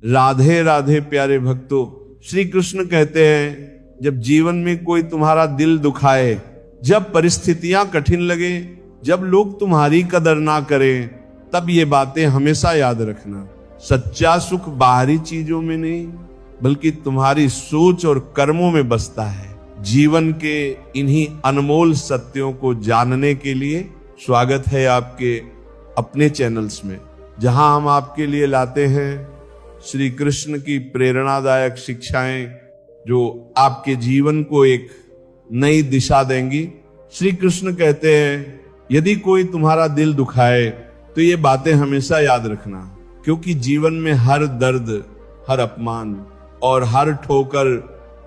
राधे राधे प्यारे भक्तों, श्री कृष्ण कहते हैं जब जीवन में कोई तुम्हारा दिल दुखाए, जब परिस्थितियां कठिन लगे, जब लोग तुम्हारी कदर ना करें, तब ये बातें हमेशा याद रखना। सच्चा सुख बाहरी चीजों में नहीं बल्कि तुम्हारी सोच और कर्मों में बसता है। जीवन के इन्हीं अनमोल सत्यों को जानने के लिए स्वागत है आपके अपने चैनल्स में, जहां हम आपके लिए लाते हैं श्री कृष्ण की प्रेरणादायक शिक्षाएं जो आपके जीवन को एक नई दिशा देंगी। श्री कृष्ण कहते हैं यदि कोई तुम्हारा दिल दुखाए तो ये बातें हमेशा याद रखना, क्योंकि जीवन में हर दर्द, हर अपमान और हर ठोकर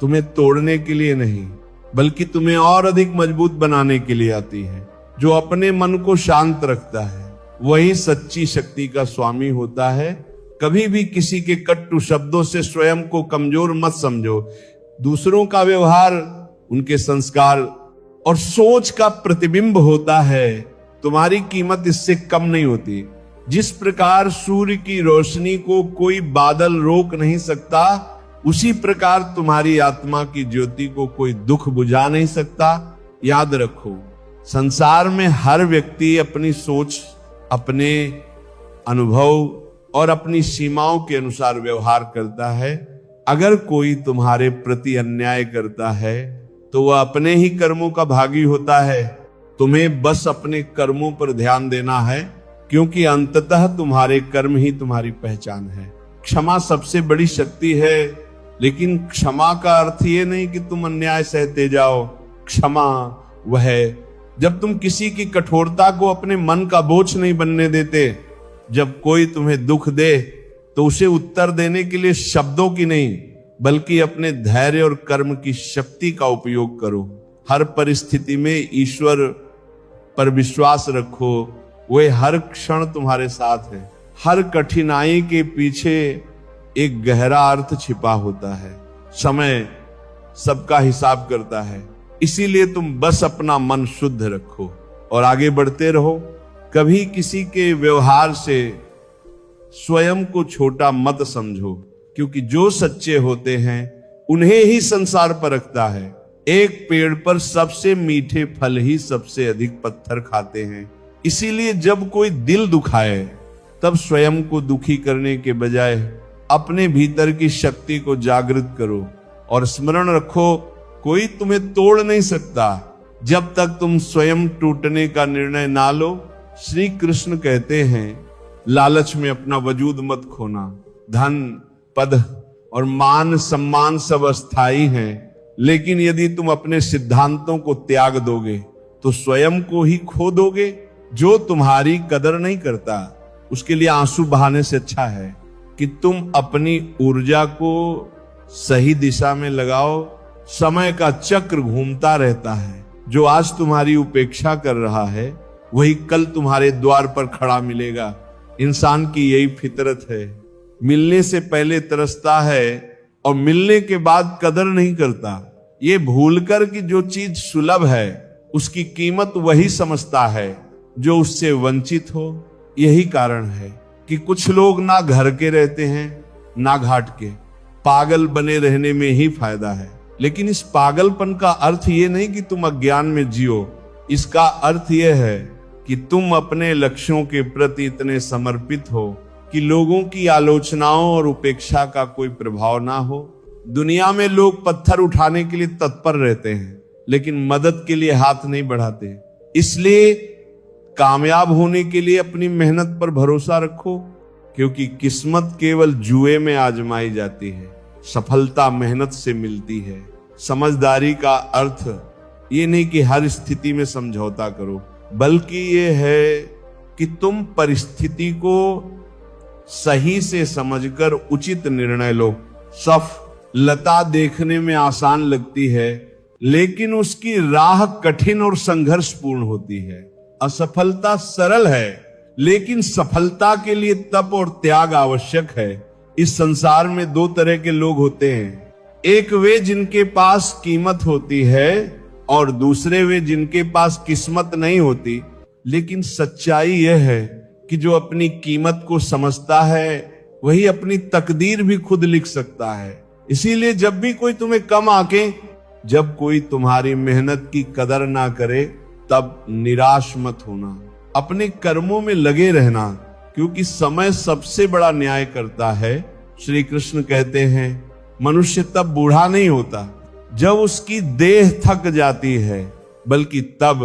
तुम्हें तोड़ने के लिए नहीं बल्कि तुम्हें और अधिक मजबूत बनाने के लिए आती है। जो अपने मन को शांत रखता है वही सच्ची शक्ति का स्वामी होता है। कभी भी किसी के कटु शब्दों से स्वयं को कमजोर मत समझो। दूसरों का व्यवहार उनके संस्कार और सोच का प्रतिबिंब होता है। तुम्हारी कीमत इससे कम नहीं होती। जिस प्रकार सूर्य की रोशनी को कोई बादल रोक नहीं सकता, उसी प्रकार तुम्हारी आत्मा की ज्योति को कोई दुख बुझा नहीं सकता। याद रखो, संसार में हर व्यक्ति अपनी सोच, अपने अनुभव और अपनी सीमाओं के अनुसार व्यवहार करता है। अगर कोई तुम्हारे प्रति अन्याय करता है तो वह अपने ही कर्मों का भागी होता है। तुम्हें बस अपने कर्मों पर ध्यान देना है, क्योंकि अंततः तुम्हारे कर्म ही तुम्हारी पहचान है। क्षमा सबसे बड़ी शक्ति है, लेकिन क्षमा का अर्थ ये नहीं कि तुम अन्याय सहते जाओ। क्षमा वह है जब तुम किसी की कठोरता को अपने मन का बोझ नहीं बनने देते। जब कोई तुम्हें दुख दे तो उसे उत्तर देने के लिए शब्दों की नहीं बल्कि अपने धैर्य और कर्म की शक्ति का उपयोग करो। हर परिस्थिति में ईश्वर पर विश्वास रखो, वह हर क्षण तुम्हारे साथ है। हर कठिनाई के पीछे एक गहरा अर्थ छिपा होता है। समय सबका हिसाब करता है, इसीलिए तुम बस अपना मन शुद्ध रखो और आगे बढ़ते रहो। कभी किसी के व्यवहार से स्वयं को छोटा मत समझो, क्योंकि जो सच्चे होते हैं उन्हें ही संसार परखता है। एक पेड़ पर सबसे मीठे फल ही सबसे अधिक पत्थर खाते हैं। इसीलिए जब कोई दिल दुखाए तब स्वयं को दुखी करने के बजाय अपने भीतर की शक्ति को जागृत करो और स्मरण रखो, कोई तुम्हें तोड़ नहीं सकता जब तक तुम स्वयं टूटने का निर्णय ना लो। श्री कृष्ण कहते हैं लालच में अपना वजूद मत खोना। धन, पद और मान सम्मान सब अस्थाई हैं, लेकिन यदि तुम अपने सिद्धांतों को त्याग दोगे तो स्वयं को ही खो दोगे। जो तुम्हारी कदर नहीं करता उसके लिए आंसू बहाने से अच्छा है कि तुम अपनी ऊर्जा को सही दिशा में लगाओ। समय का चक्र घूमता रहता है। जो आज तुम्हारी उपेक्षा कर रहा है वही कल तुम्हारे द्वार पर खड़ा मिलेगा। इंसान की यही फितरत है, मिलने से पहले तरसता है और मिलने के बाद कदर नहीं करता। ये भूलकर कि जो चीज सुलभ है उसकी कीमत वही समझता है जो उससे वंचित हो। यही कारण है कि कुछ लोग ना घर के रहते हैं ना घाट के। पागल बने रहने में ही फायदा है, लेकिन इस पागलपन का अर्थ ये नहीं कि तुम अज्ञान में जियो। इसका अर्थ यह है कि तुम अपने लक्ष्यों के प्रति इतने समर्पित हो कि लोगों की आलोचनाओं और उपेक्षा का कोई प्रभाव ना हो। दुनिया में लोग पत्थर उठाने के लिए तत्पर रहते हैं, लेकिन मदद के लिए हाथ नहीं बढ़ाते। इसलिए कामयाब होने के लिए अपनी मेहनत पर भरोसा रखो, क्योंकि किस्मत केवल जुए में आजमाई जाती है, सफलता मेहनत से मिलती है। समझदारी का अर्थ ये नहीं कि हर स्थिति में समझौता करो, बल्कि ये है कि तुम परिस्थिति को सही से समझकर उचित निर्णय लो। सफलता देखने में आसान लगती है, लेकिन उसकी राह कठिन और संघर्षपूर्ण होती है। असफलता सरल है, लेकिन सफलता के लिए तप और त्याग आवश्यक है। इस संसार में दो तरह के लोग होते हैं, एक वे जिनके पास कीमत होती है और दूसरे वे जिनके पास किस्मत नहीं होती। लेकिन सच्चाई यह है कि जो अपनी कीमत को समझता है वही अपनी तकदीर भी खुद लिख सकता है। इसीलिए जब भी कोई तुम्हें कम आके, जब कोई तुम्हारी मेहनत की कदर ना करे, तब निराश मत होना, अपने कर्मों में लगे रहना, क्योंकि समय सबसे बड़ा न्याय करता है। श्री कृष्ण कहते हैं मनुष्य तब बूढ़ा नहीं होता जब उसकी देह थक जाती है, बल्कि तब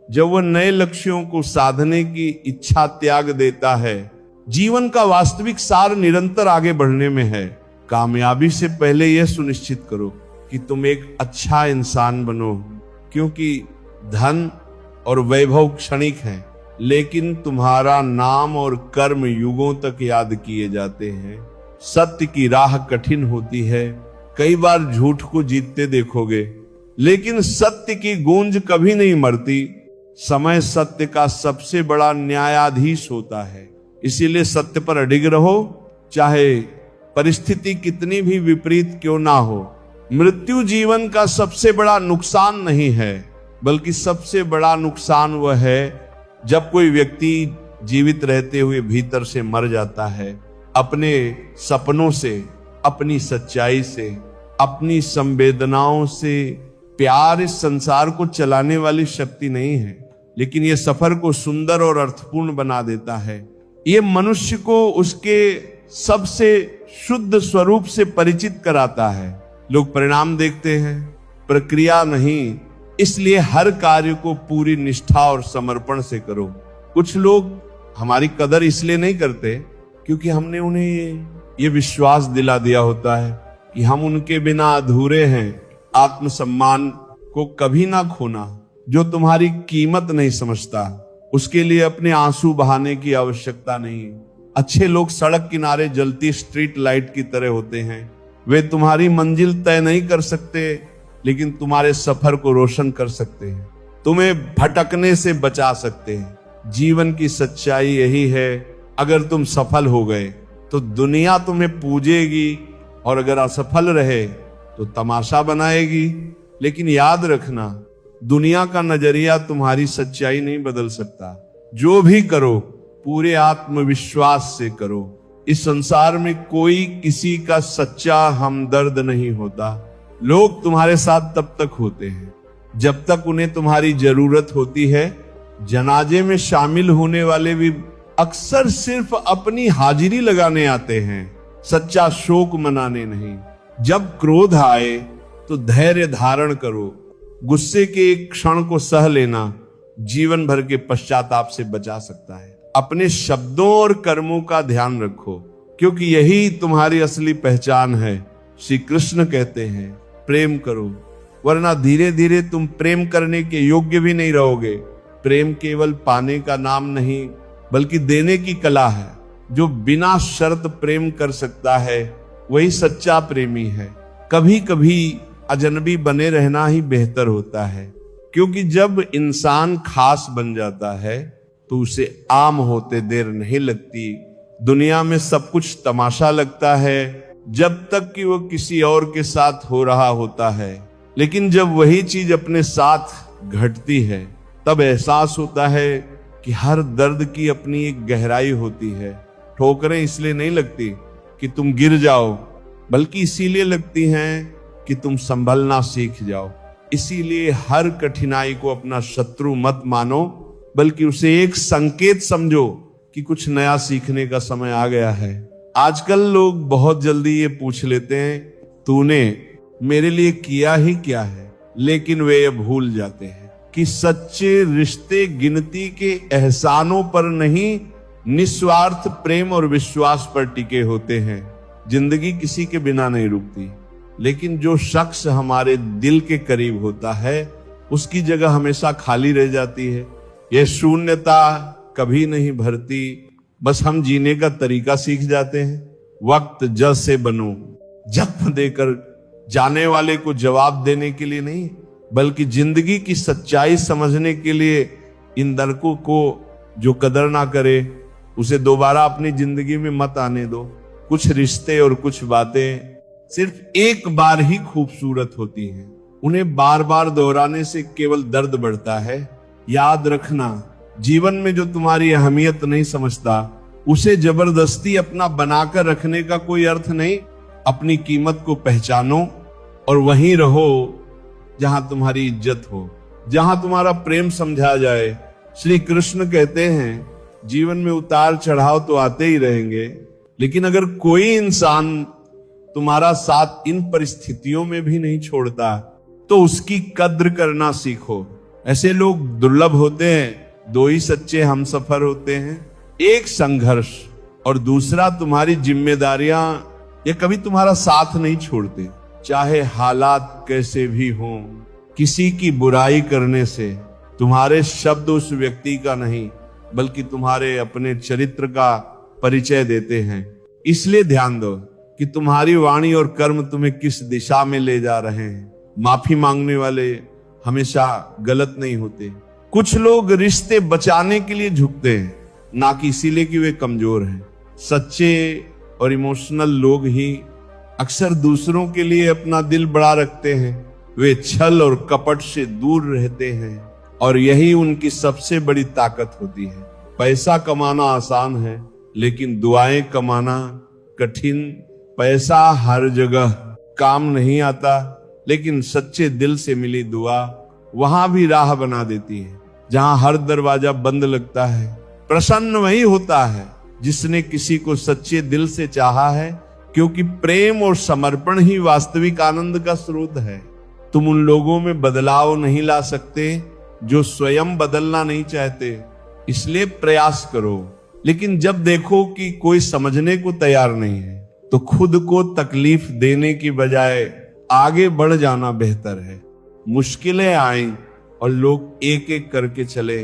जब वह नए लक्ष्यों को साधने की इच्छा त्याग देता है। जीवन का वास्तविक सार निरंतर आगे बढ़ने में है। कामयाबी से पहले यह सुनिश्चित करो कि तुम एक अच्छा इंसान बनो, क्योंकि धन और वैभव क्षणिक है, लेकिन तुम्हारा नाम और कर्म युगों तक याद किए जाते हैं। सत्य की राह कठिन होती है, कई बार झूठ को जीतते देखोगे, लेकिन सत्य की गूंज कभी नहीं मरती। समय सत्य का सबसे बड़ा न्यायाधीश होता है, इसीलिए सत्य पर अडिग रहो, चाहे परिस्थिति कितनी भी विपरीत क्यों ना हो। मृत्यु जीवन का सबसे बड़ा नुकसान नहीं है, बल्कि सबसे बड़ा नुकसान वह है जब कोई व्यक्ति जीवित रहते हुए भीतर से मर जाता है। अपने सपनों से, अपनी सच्चाई से, अपनी संवेदनाओं से प्यार इस संसार को चलाने वाली शक्ति नहीं है, लेकिन यह सफर को सुंदर और अर्थपूर्ण बना देता है। ये मनुष्य को उसके सबसे शुद्ध स्वरूप से परिचित कराता है। लोग परिणाम देखते हैं, प्रक्रिया नहीं, इसलिए हर कार्य को पूरी निष्ठा और समर्पण से करो। कुछ लोग हमारी कदर इसलिए नहीं करते क्योंकि हमने उन्हें ये विश्वास दिला दिया होता है कि हम उनके बिना अधूरे हैं। आत्मसम्मान को कभी ना खोना। जो तुम्हारी कीमत नहीं समझता उसके लिए अपने आंसू बहाने की आवश्यकता नहीं। अच्छे लोग सड़क किनारे जलती स्ट्रीट लाइट की तरह होते हैं। वे तुम्हारी मंजिल तय नहीं कर सकते, लेकिन तुम्हारे सफर को रोशन कर सकते हैं, तुम्हें भटकने से बचा सकते हैं। जीवन की सच्चाई यही है, अगर तुम सफल हो गए तो दुनिया तुम्हें पूजेगी, और अगर असफल रहे तो तमाशा बनाएगी। लेकिन याद रखना, दुनिया का नजरिया तुम्हारी सच्चाई नहीं बदल सकता। जो भी करो पूरे आत्मविश्वास से करो। इस संसार में कोई किसी का सच्चा हमदर्द नहीं होता। लोग तुम्हारे साथ तब तक होते हैं जब तक उन्हें तुम्हारी जरूरत होती है। जनाजे में शामिल होने वाले भी अक्सर सिर्फ अपनी हाजिरी लगाने आते हैं, सच्चा शोक मनाने नहीं। जब क्रोध आए तो धैर्य धारण करो। गुस्से के एक क्षण को सह लेना जीवन भर के पश्चाताप से बचा सकता है। अपने शब्दों और कर्मों का ध्यान रखो, क्योंकि यही तुम्हारी असली पहचान है। श्री कृष्ण कहते हैं प्रेम करो, वरना धीरे धीरे तुम प्रेम करने के योग्य भी नहीं रहोगे। प्रेम केवल पाने का नाम नहीं, बल्कि देने की कला है। जो बिना शर्त प्रेम कर सकता है वही सच्चा प्रेमी है। कभी कभी अजनबी बने रहना ही बेहतर होता है, क्योंकि जब इंसान खास बन जाता है तो उसे आम होते देर नहीं लगती। दुनिया में सब कुछ तमाशा लगता है जब तक कि वो किसी और के साथ हो रहा होता है, लेकिन जब वही चीज अपने साथ घटती है तब एहसास होता है कि हर दर्द की अपनी एक गहराई होती है। ठोकरें इसलिए नहीं लगती कि तुम गिर जाओ, बल्कि इसीलिए लगती हैं कि तुम संभलना सीख जाओ। इसीलिए हर कठिनाई को अपना शत्रु मत मानो, बल्कि उसे एक संकेत समझो कि कुछ नया सीखने का समय आ गया है। आजकल लोग बहुत जल्दी ये पूछ लेते हैं तूने मेरे लिए किया ही क्या है, लेकिन वे ये भूल जाते हैं कि सच्चे रिश्ते गिनती के एहसानों पर नहीं, निस्वार्थ प्रेम और विश्वास पर टिके होते हैं। जिंदगी किसी के बिना नहीं रुकती, लेकिन जो शख्स हमारे दिल के करीब होता है उसकी जगह हमेशा खाली रह जाती है। यह शून्यता कभी नहीं भरती, बस हम जीने का तरीका सीख जाते हैं। वक्त जज से बनो, जख्म देकर जाने वाले को जवाब देने के लिए नहीं, बल्कि जिंदगी की सच्चाई समझने के लिए। इन दर्कों को जो कदर ना करे उसे दोबारा अपनी जिंदगी में मत आने दो। कुछ रिश्ते और कुछ बातें सिर्फ एक बार ही खूबसूरत होती हैं, उन्हें बार बार दोहराने से केवल दर्द बढ़ता है। याद रखना, जीवन में जो तुम्हारी अहमियत नहीं समझता उसे जबरदस्ती अपना बनाकर रखने का कोई अर्थ नहीं। अपनी कीमत को पहचानो और वहीं रहो जहां तुम्हारी इज्जत हो, जहां तुम्हारा प्रेम समझा जाए। श्री कृष्ण कहते हैं जीवन में उतार चढ़ाव तो आते ही रहेंगे, लेकिन अगर कोई इंसान तुम्हारा साथ इन परिस्थितियों में भी नहीं छोड़ता तो उसकी कद्र करना सीखो। ऐसे लोग दुर्लभ होते हैं। दो ही सच्चे हमसफर होते हैं, एक संघर्ष और दूसरा तुम्हारी जिम्मेदारियां। ये कभी तुम्हारा साथ नहीं छोड़ते, चाहे हालात कैसे भी हों। किसी की बुराई करने से तुम्हारे शब्द उस व्यक्ति का नहीं बल्कि तुम्हारे अपने चरित्र का परिचय देते हैं। इसलिए ध्यान दो कि तुम्हारी वाणी और कर्म तुम्हें किस दिशा में ले जा रहे हैं। माफी मांगने वाले हमेशा गलत नहीं होते। कुछ लोग रिश्ते बचाने के लिए झुकते हैं, ना कि इसीलिए कि वे कमजोर हैं। सच्चे और इमोशनल लोग ही अक्सर दूसरों के लिए अपना दिल बड़ा रखते हैं। वे छल और कपट से दूर रहते हैं और यही उनकी सबसे बड़ी ताकत होती है। पैसा कमाना आसान है, लेकिन दुआएं कमाना कठिन। पैसा हर जगह काम नहीं आता, लेकिन सच्चे दिल से मिली दुआ वहां भी राह बना देती है। जहां हर दरवाजा बंद लगता है, प्रसन्न वही होता है जिसने किसी को सच्चे दिल से चाहा है, क्योंकि प्रेम और समर्पण ही वास्तविक आनंद का स्रोत है। तुम उन लोगों में बदलाव नहीं ला सकते जो स्वयं बदलना नहीं चाहते, इसलिए प्रयास करो। लेकिन जब देखो कि कोई समझने को तैयार नहीं है तो खुद को तकलीफ देने की बजाय आगे बढ़ जाना बेहतर है। मुश्किलें आए और लोग एक एक करके चले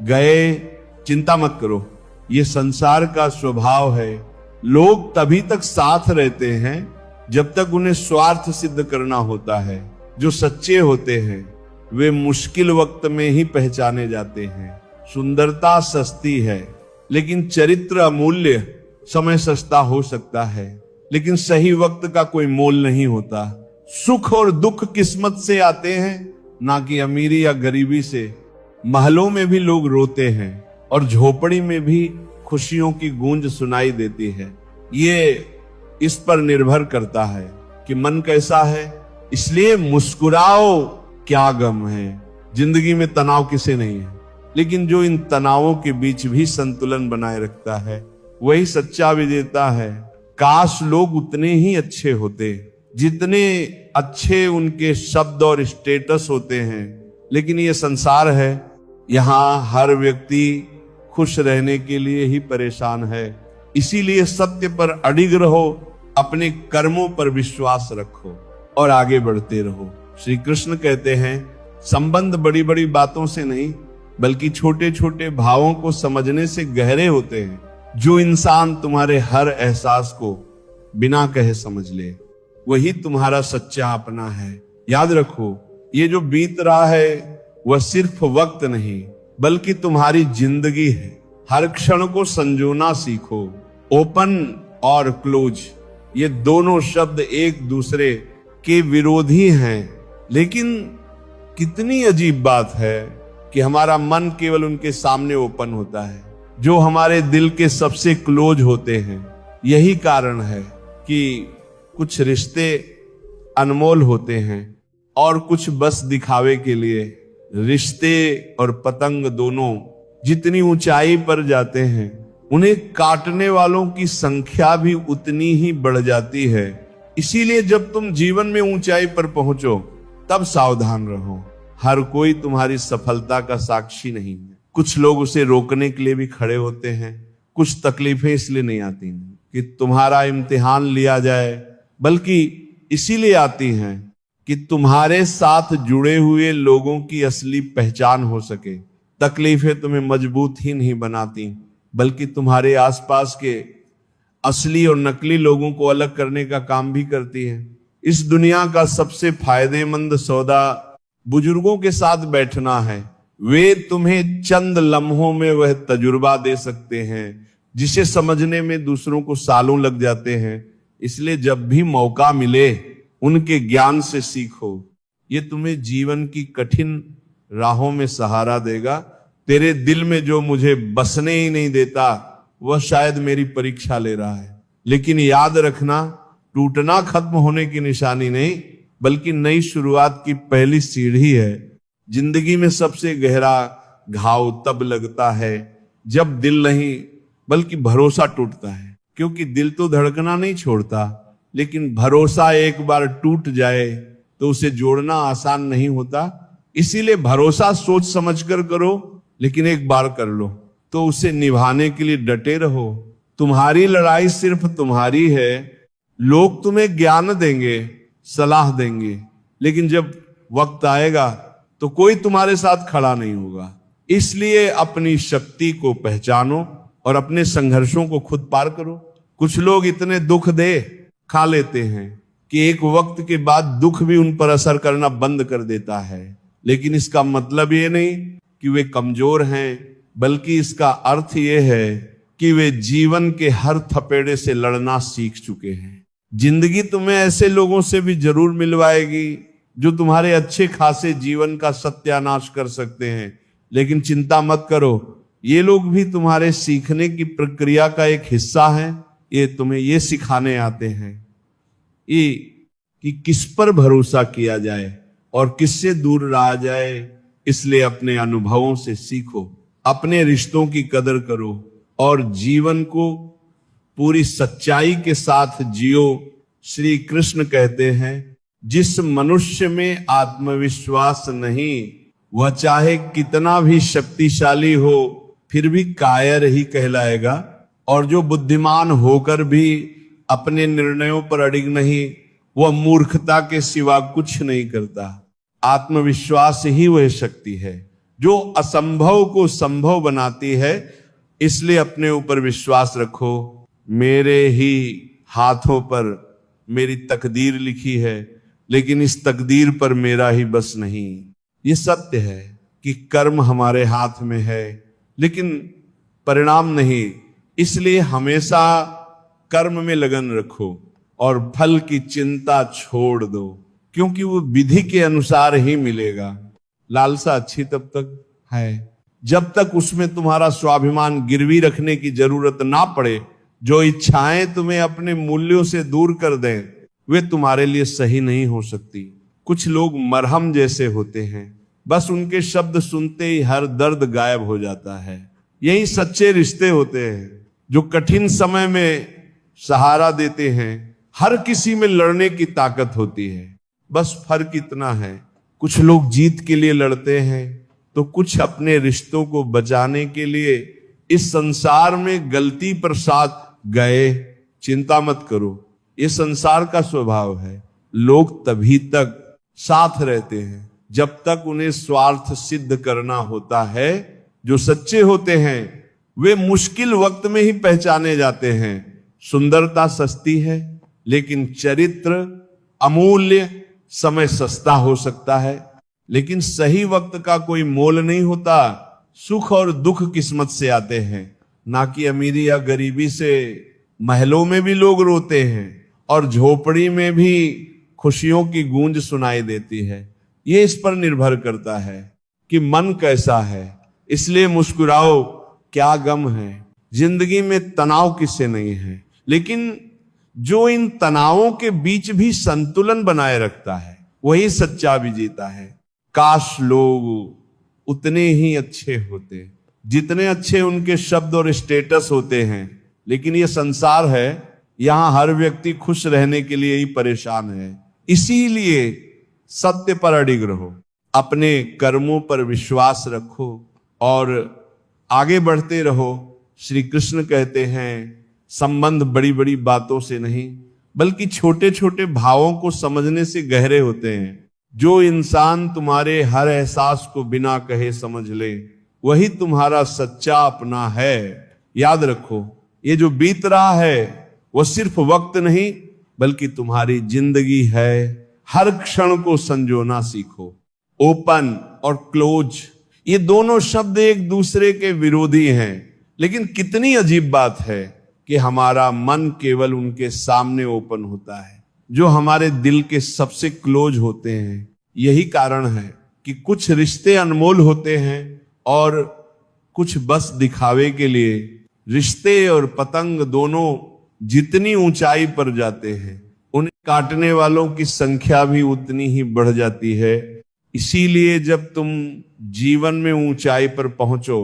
गए, चिंता मत करो, ये संसार का स्वभाव है। लोग तभी तक साथ रहते हैं जब तक उन्हें स्वार्थ सिद्ध करना होता है। जो सच्चे होते हैं वे मुश्किल वक्त में ही पहचाने जाते हैं। सुंदरता सस्ती है, लेकिन चरित्र अमूल्य। समय सस्ता हो सकता है, लेकिन सही वक्त का कोई मोल नहीं होता। सुख और दुख किस्मत से आते हैं, ना कि अमीरी या गरीबी से। महलों में भी लोग रोते हैं और झोपड़ी में भी खुशियों की गूंज सुनाई देती है। ये इस पर निर्भर करता है कि मन कैसा है। इसलिए मुस्कुराओ, क्या गम है। जिंदगी में तनाव किसे नहीं है, लेकिन जो इन तनावों के बीच भी संतुलन बनाए रखता है वही सच्चा विजेता है। काश लोग उतने ही अच्छे होते जितने अच्छे उनके शब्द और स्टेटस होते हैं, लेकिन ये संसार है, यहाँ हर व्यक्ति खुश रहने के लिए ही परेशान है। इसीलिए सत्य पर अडिग रहो, अपने कर्मों पर विश्वास रखो और आगे बढ़ते रहो। श्री कृष्ण कहते हैं संबंध बड़ी बड़ी बातों से नहीं बल्कि छोटे छोटे भावों को समझने से गहरे होते हैं। जो इंसान तुम्हारे हर एहसास को बिना कहे समझ ले वही तुम्हारा सच्चा अपना है। याद रखो, ये जो बीत रहा है वह सिर्फ वक्त नहीं बल्कि तुम्हारी जिंदगी है। हर क्षण को संजोना सीखो। ओपन और क्लोज, ये दोनों शब्द एक दूसरे के विरोधी हैं, लेकिन कितनी अजीब बात है कि हमारा मन केवल उनके सामने ओपन होता है जो हमारे दिल के सबसे क्लोज होते हैं। यही कारण है कि कुछ रिश्ते अनमोल होते हैं और कुछ बस दिखावे के लिए। रिश्ते और पतंग दोनों जितनी ऊंचाई पर जाते हैं उन्हें काटने वालों की संख्या भी उतनी ही बढ़ जाती है। इसीलिए जब तुम जीवन में ऊंचाई पर पहुंचो तब सावधान रहो। हर कोई तुम्हारी सफलता का साक्षी नहीं है। कुछ लोग उसे रोकने के लिए भी खड़े होते हैं। कुछ तकलीफें इसलिए नहीं आती कि तुम्हारा इम्तिहान लिया जाए, बल्कि इसीलिए आती हैं कि तुम्हारे साथ जुड़े हुए लोगों की असली पहचान हो सके। तकलीफें तुम्हें मजबूत ही नहीं बनाती बल्कि तुम्हारे आसपास के असली और नकली लोगों को अलग करने का काम भी करती है। इस दुनिया का सबसे फायदेमंद सौदा बुजुर्गों के साथ बैठना है। वे तुम्हें चंद लम्हों में वह तजुर्बा दे सकते हैं जिसे समझने में दूसरों को सालों लग जाते हैं। इसलिए जब भी मौका मिले उनके ज्ञान से सीखो। ये तुम्हें जीवन की कठिन राहों में सहारा देगा। तेरे दिल में जो मुझे बसने ही नहीं देता वह शायद मेरी परीक्षा ले रहा है। लेकिन याद रखना, टूटना खत्म होने की निशानी नहीं, बल्कि नई शुरुआत की पहली सीढ़ी है। जिंदगी में सबसे गहरा घाव तब लगता है जब दिल नहीं बल्कि भरोसा टूटता है। क्योंकि दिल तो धड़कना नहीं छोड़ता, लेकिन भरोसा एक बार टूट जाए तो उसे जोड़ना आसान नहीं होता। इसीलिए भरोसा सोच समझकर करो, लेकिन एक बार कर लो तो उसे निभाने के लिए डटे रहो। तुम्हारी लड़ाई सिर्फ तुम्हारी है। लोग तुम्हें ज्ञान देंगे, सलाह देंगे, लेकिन जब वक्त आएगा तो कोई तुम्हारे साथ खड़ा नहीं होगा। इसलिए अपनी शक्ति को पहचानो और अपने संघर्षों को खुद पार करो। कुछ लोग इतने दुख दे खा लेते हैं कि एक वक्त के बाद दुख भी उन पर असर करना बंद कर देता है। लेकिन इसका मतलब ये नहीं कि वे कमजोर हैं, बल्कि इसका अर्थ ये है कि वे जीवन के हर थपेड़े से लड़ना सीख चुके हैं। जिंदगी तुम्हें ऐसे लोगों से भी जरूर मिलवाएगी जो तुम्हारे अच्छे खासे जीवन का सत्यानाश कर सकते हैं। लेकिन चिंता मत करो, ये लोग भी तुम्हारे सीखने की प्रक्रिया का एक हिस्सा है। ये तुम्हें ये सिखाने आते हैं कि किस पर भरोसा किया जाए और किससे दूर रहा जाए। इसलिए अपने अनुभवों से सीखो, अपने रिश्तों की कदर करो और जीवन को पूरी सच्चाई के साथ जियो। श्री कृष्ण कहते हैं, जिस मनुष्य में आत्मविश्वास नहीं, वह चाहे कितना भी शक्तिशाली हो फिर भी कायर ही कहलाएगा। और जो बुद्धिमान होकर भी अपने निर्णयों पर अडिग नहीं, वह मूर्खता के सिवा कुछ नहीं करता। आत्मविश्वास ही वह शक्ति है जो असंभव को संभव बनाती है। इसलिए अपने ऊपर विश्वास रखो। मेरे ही हाथों पर मेरी तकदीर लिखी है, लेकिन इस तकदीर पर मेरा ही बस नहीं। ये सत्य है कि कर्म हमारे हाथ में है, लेकिन परिणाम नहीं। इसलिए हमेशा कर्म में लगन रखो और फल की चिंता छोड़ दो, क्योंकि वो विधि के अनुसार ही मिलेगा। लालसा अच्छी तब तक है जब तक उसमें तुम्हारा स्वाभिमान गिरवी रखने की जरूरत ना पड़े। जो इच्छाएं तुम्हें अपने मूल्यों से दूर कर दें, वे तुम्हारे लिए सही नहीं हो सकती। कुछ लोग मरहम जैसे होते हैं, बस उनके शब्द सुनते ही हर दर्द गायब हो जाता है। यही सच्चे रिश्ते होते हैं जो कठिन समय में सहारा देते हैं। हर किसी में लड़ने की ताकत होती है, बस फर्क इतना है, कुछ लोग जीत के लिए लड़ते हैं तो कुछ अपने रिश्तों को बचाने के लिए इस संसार में गलती पर साथ गए। चिंता मत करो, ये संसार का स्वभाव है। लोग तभी तक साथ रहते हैं जब तक उन्हें स्वार्थ सिद्ध करना होता है। जो सच्चे होते हैं वे मुश्किल वक्त में ही पहचाने जाते हैं। सुंदरता सस्ती है, लेकिन चरित्र अमूल्य। समय सस्ता हो सकता है, लेकिन सही वक्त का कोई मोल नहीं होता। सुख और दुख किस्मत से आते हैं, ना कि अमीरी या गरीबी से। महलों में भी लोग रोते हैं और झोपड़ी में भी खुशियों की गूंज सुनाई देती है। ये इस पर निर्भर करता है कि मन कैसा है। इसलिए मुस्कुराओ, क्या गम है। जिंदगी में तनाव किससे नहीं है, लेकिन जो इन तनावों के बीच भी संतुलन बनाए रखता है वही सच्चा विजेता है। काश लोग उतने ही अच्छे होते जितने अच्छे उनके शब्द और स्टेटस होते हैं। लेकिन ये संसार है, यहां हर व्यक्ति खुश रहने के लिए ही परेशान है। इसीलिए सत्य पर अडिग रहो, अपने कर्मों पर विश्वास रखो और आगे बढ़ते रहो। श्री कृष्ण कहते हैं, संबंध बड़ी बड़ी बातों से नहीं बल्कि छोटे छोटे भावों को समझने से गहरे होते हैं। जो इंसान तुम्हारे हर एहसास को बिना कहे समझ ले, वही तुम्हारा सच्चा अपना है। याद रखो, ये जो बीत रहा है वो सिर्फ वक्त नहीं बल्कि तुम्हारी जिंदगी है। हर क्षण को संजोना सीखो। ओपन और क्लोज, ये दोनों शब्द एक दूसरे के विरोधी हैं, लेकिन कितनी अजीब बात है कि हमारा मन केवल उनके सामने ओपन होता है जो हमारे दिल के सबसे क्लोज होते हैं। यही कारण है कि कुछ रिश्ते अनमोल होते हैं और कुछ बस दिखावे के लिए रिश्ते और पतंग दोनों जितनी ऊंचाई पर जाते हैं, उन्हें काटने वालों की संख्या भी उतनी ही बढ़ जाती है। इसीलिए जब तुम जीवन में ऊंचाई पर पहुंचो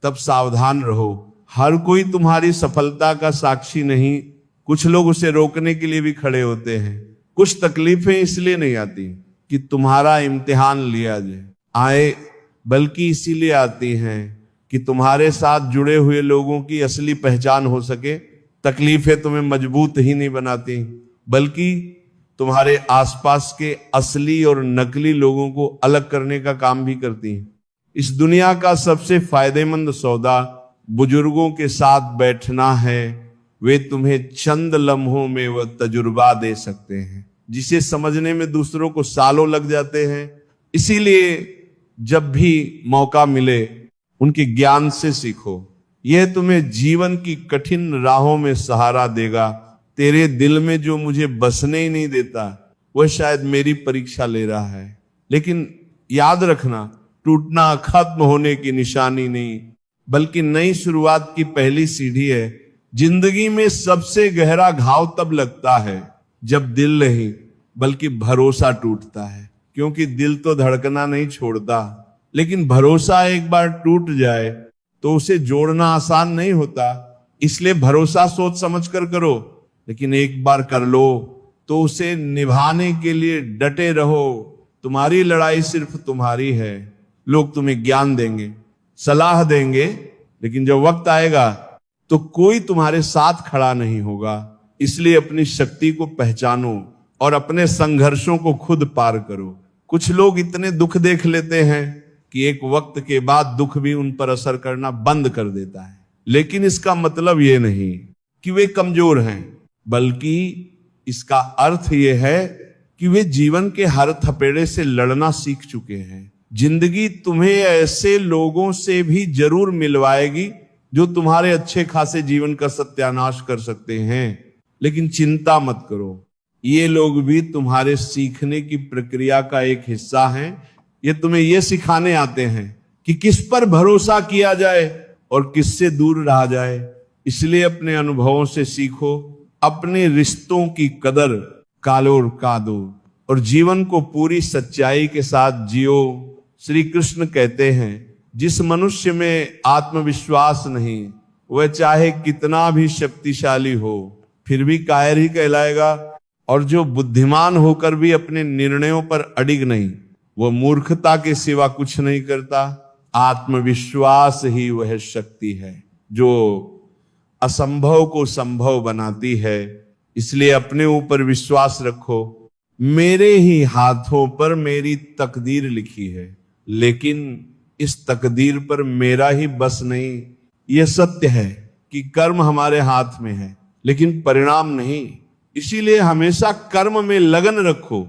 तब सावधान रहो। हर कोई तुम्हारी सफलता का साक्षी नहीं, कुछ लोग उसे रोकने के लिए भी खड़े होते हैं। कुछ तकलीफें इसलिए नहीं आती कि तुम्हारा इम्तिहान लिया आए, बल्कि इसीलिए आती हैं कि तुम्हारे साथ जुड़े हुए लोगों की असली पहचान हो सके। तकलीफें तुम्हें मजबूत ही नहीं बनाती, बल्कि तुम्हारे आसपास के असली और नकली लोगों को अलग करने का काम भी करती हैं। इस दुनिया का सबसे फायदेमंद सौदा बुजुर्गों के साथ बैठना है। वे तुम्हें चंद लम्हों में वह तजुर्बा दे सकते हैं जिसे समझने में दूसरों को सालों लग जाते हैं। इसीलिए जब भी मौका मिले उनके ज्ञान से सीखो। यह तुम्हें जीवन की कठिन राहों में सहारा देगा। तेरे दिल में जो मुझे बसने ही नहीं देता वह शायद मेरी परीक्षा ले रहा है, लेकिन याद रखना, टूटना खत्म होने की निशानी नहीं बल्कि नई शुरुआत की पहली सीढ़ी है। जिंदगी में सबसे गहरा घाव तब लगता है जब दिल नहीं बल्कि भरोसा टूटता है, क्योंकि दिल तो धड़कना नहीं छोड़ता, लेकिन भरोसा एक बार टूट जाए तो उसे जोड़ना आसान नहीं होता। इसलिए भरोसा सोच समझ कर करो, लेकिन एक बार कर लो तो उसे निभाने के लिए डटे रहो। तुम्हारी लड़ाई सिर्फ तुम्हारी है। लोग तुम्हें ज्ञान देंगे, सलाह देंगे, लेकिन जब वक्त आएगा तो कोई तुम्हारे साथ खड़ा नहीं होगा। इसलिए अपनी शक्ति को पहचानो और अपने संघर्षों को खुद पार करो। कुछ लोग इतने दुख देख लेते हैं कि एक वक्त के बाद दुख भी उन पर असर करना बंद कर देता है, लेकिन इसका मतलब ये नहीं कि वे कमजोर हैं, बल्कि इसका अर्थ यह है कि वे जीवन के हर थपेड़े से लड़ना सीख चुके हैं। जिंदगी तुम्हें ऐसे लोगों से भी जरूर मिलवाएगी जो तुम्हारे अच्छे खासे जीवन का सत्यानाश कर सकते हैं, लेकिन चिंता मत करो, ये लोग भी तुम्हारे सीखने की प्रक्रिया का एक हिस्सा हैं। ये तुम्हें ये सिखाने आते हैं कि किस पर भरोसा किया जाए और किससे दूर रहा जाए। इसलिए अपने अनुभवों से सीखो, अपने रिश्तों की कदर कालोर कादो और जीवन को पूरी सच्चाई के साथ जियो। श्री कृष्ण कहते हैं, जिस मनुष्य में आत्मविश्वास नहीं वह चाहे कितना भी शक्तिशाली हो फिर भी कायर ही कहलाएगा, और जो बुद्धिमान होकर भी अपने निर्णयों पर अडिग नहीं वह मूर्खता के सिवा कुछ नहीं करता। आत्मविश्वास ही वह शक्ति है जो असंभव को संभव बनाती है। इसलिए अपने ऊपर विश्वास रखो। मेरे ही हाथों पर मेरी तकदीर लिखी है, लेकिन इस तकदीर पर मेरा ही बस नहीं। यह सत्य है कि कर्म हमारे हाथ में है, लेकिन परिणाम नहीं। इसीलिए हमेशा कर्म में लगन रखो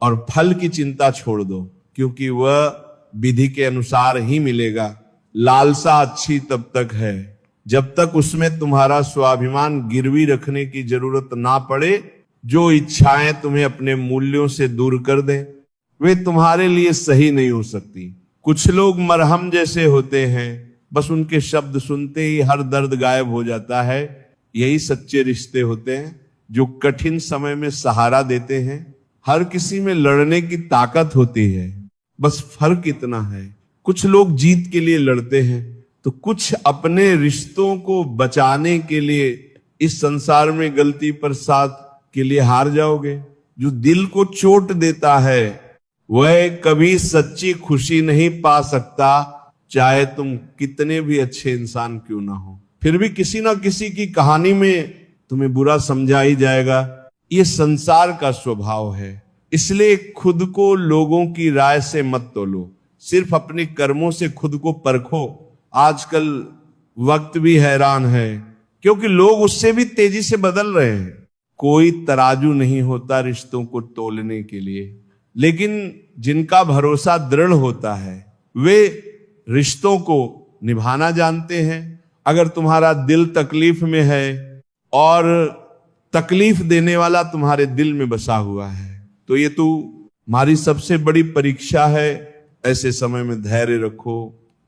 और फल की चिंता छोड़ दो, क्योंकि वह विधि के अनुसार ही मिलेगा। लालसा अच्छी तब तक है जब तक उसमें तुम्हारा स्वाभिमान गिरवी रखने की जरूरत ना पड़े। जो इच्छाएं तुम्हें अपने मूल्यों से दूर कर दें वे तुम्हारे लिए सही नहीं हो सकती। कुछ लोग मरहम जैसे होते हैं, बस उनके शब्द सुनते ही हर दर्द गायब हो जाता है। यही सच्चे रिश्ते होते हैं जो कठिन समय में सहारा देते हैं। हर किसी में लड़ने की ताकत होती है, बस फर्क इतना है कुछ लोग जीत के लिए लड़ते हैं तो कुछ अपने रिश्तों को बचाने के लिए इस संसार में गलती प्रसाद के लिए हार जाओगे। जो दिल को चोट देता है वह कभी सच्ची खुशी नहीं पा सकता, चाहे तुम कितने भी अच्छे इंसान क्यों ना हो। फिर भी किसी ना किसी की कहानी में तुम्हें बुरा समझा ही जाएगा। ये संसार का स्वभाव है। इसलिए खुद को लोगों की राय से मत तोलो, सिर्फ अपने कर्मों से खुद को परखो। आजकल वक्त भी हैरान है, क्योंकि लोग उससे भी तेजी से बदल रहे हैं। कोई तराजू नहीं होता रिश्तों को तोलने के लिए, लेकिन जिनका भरोसा दृढ़ होता है वे रिश्तों को निभाना जानते हैं। अगर तुम्हारा दिल तकलीफ में है और तकलीफ देने वाला तुम्हारे दिल में बसा हुआ है तो ये तुम्हारी सबसे बड़ी परीक्षा है। ऐसे समय में धैर्य रखो,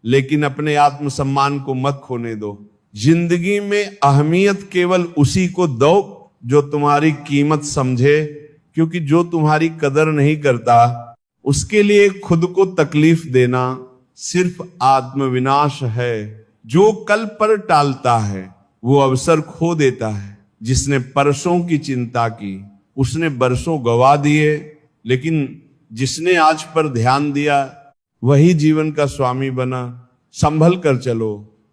लेकिन अपने आत्मसम्मान को मत खोने दो। जिंदगी में अहमियत केवल उसी को दो जो तुम्हारी कीमत समझे, क्योंकि जो तुम्हारी कदर नहीं करता उसके लिए खुद को तकलीफ देना सिर्फ आत्मविनाश है। जो कल पर टालता है वो अवसर खो देता है। जिसने परसों की चिंता की उसने बरसों गवा दिए, लेकिन जिसने आज पर ध्यान दिया वही जीवन का स्वामी बना। संभल कर चलो,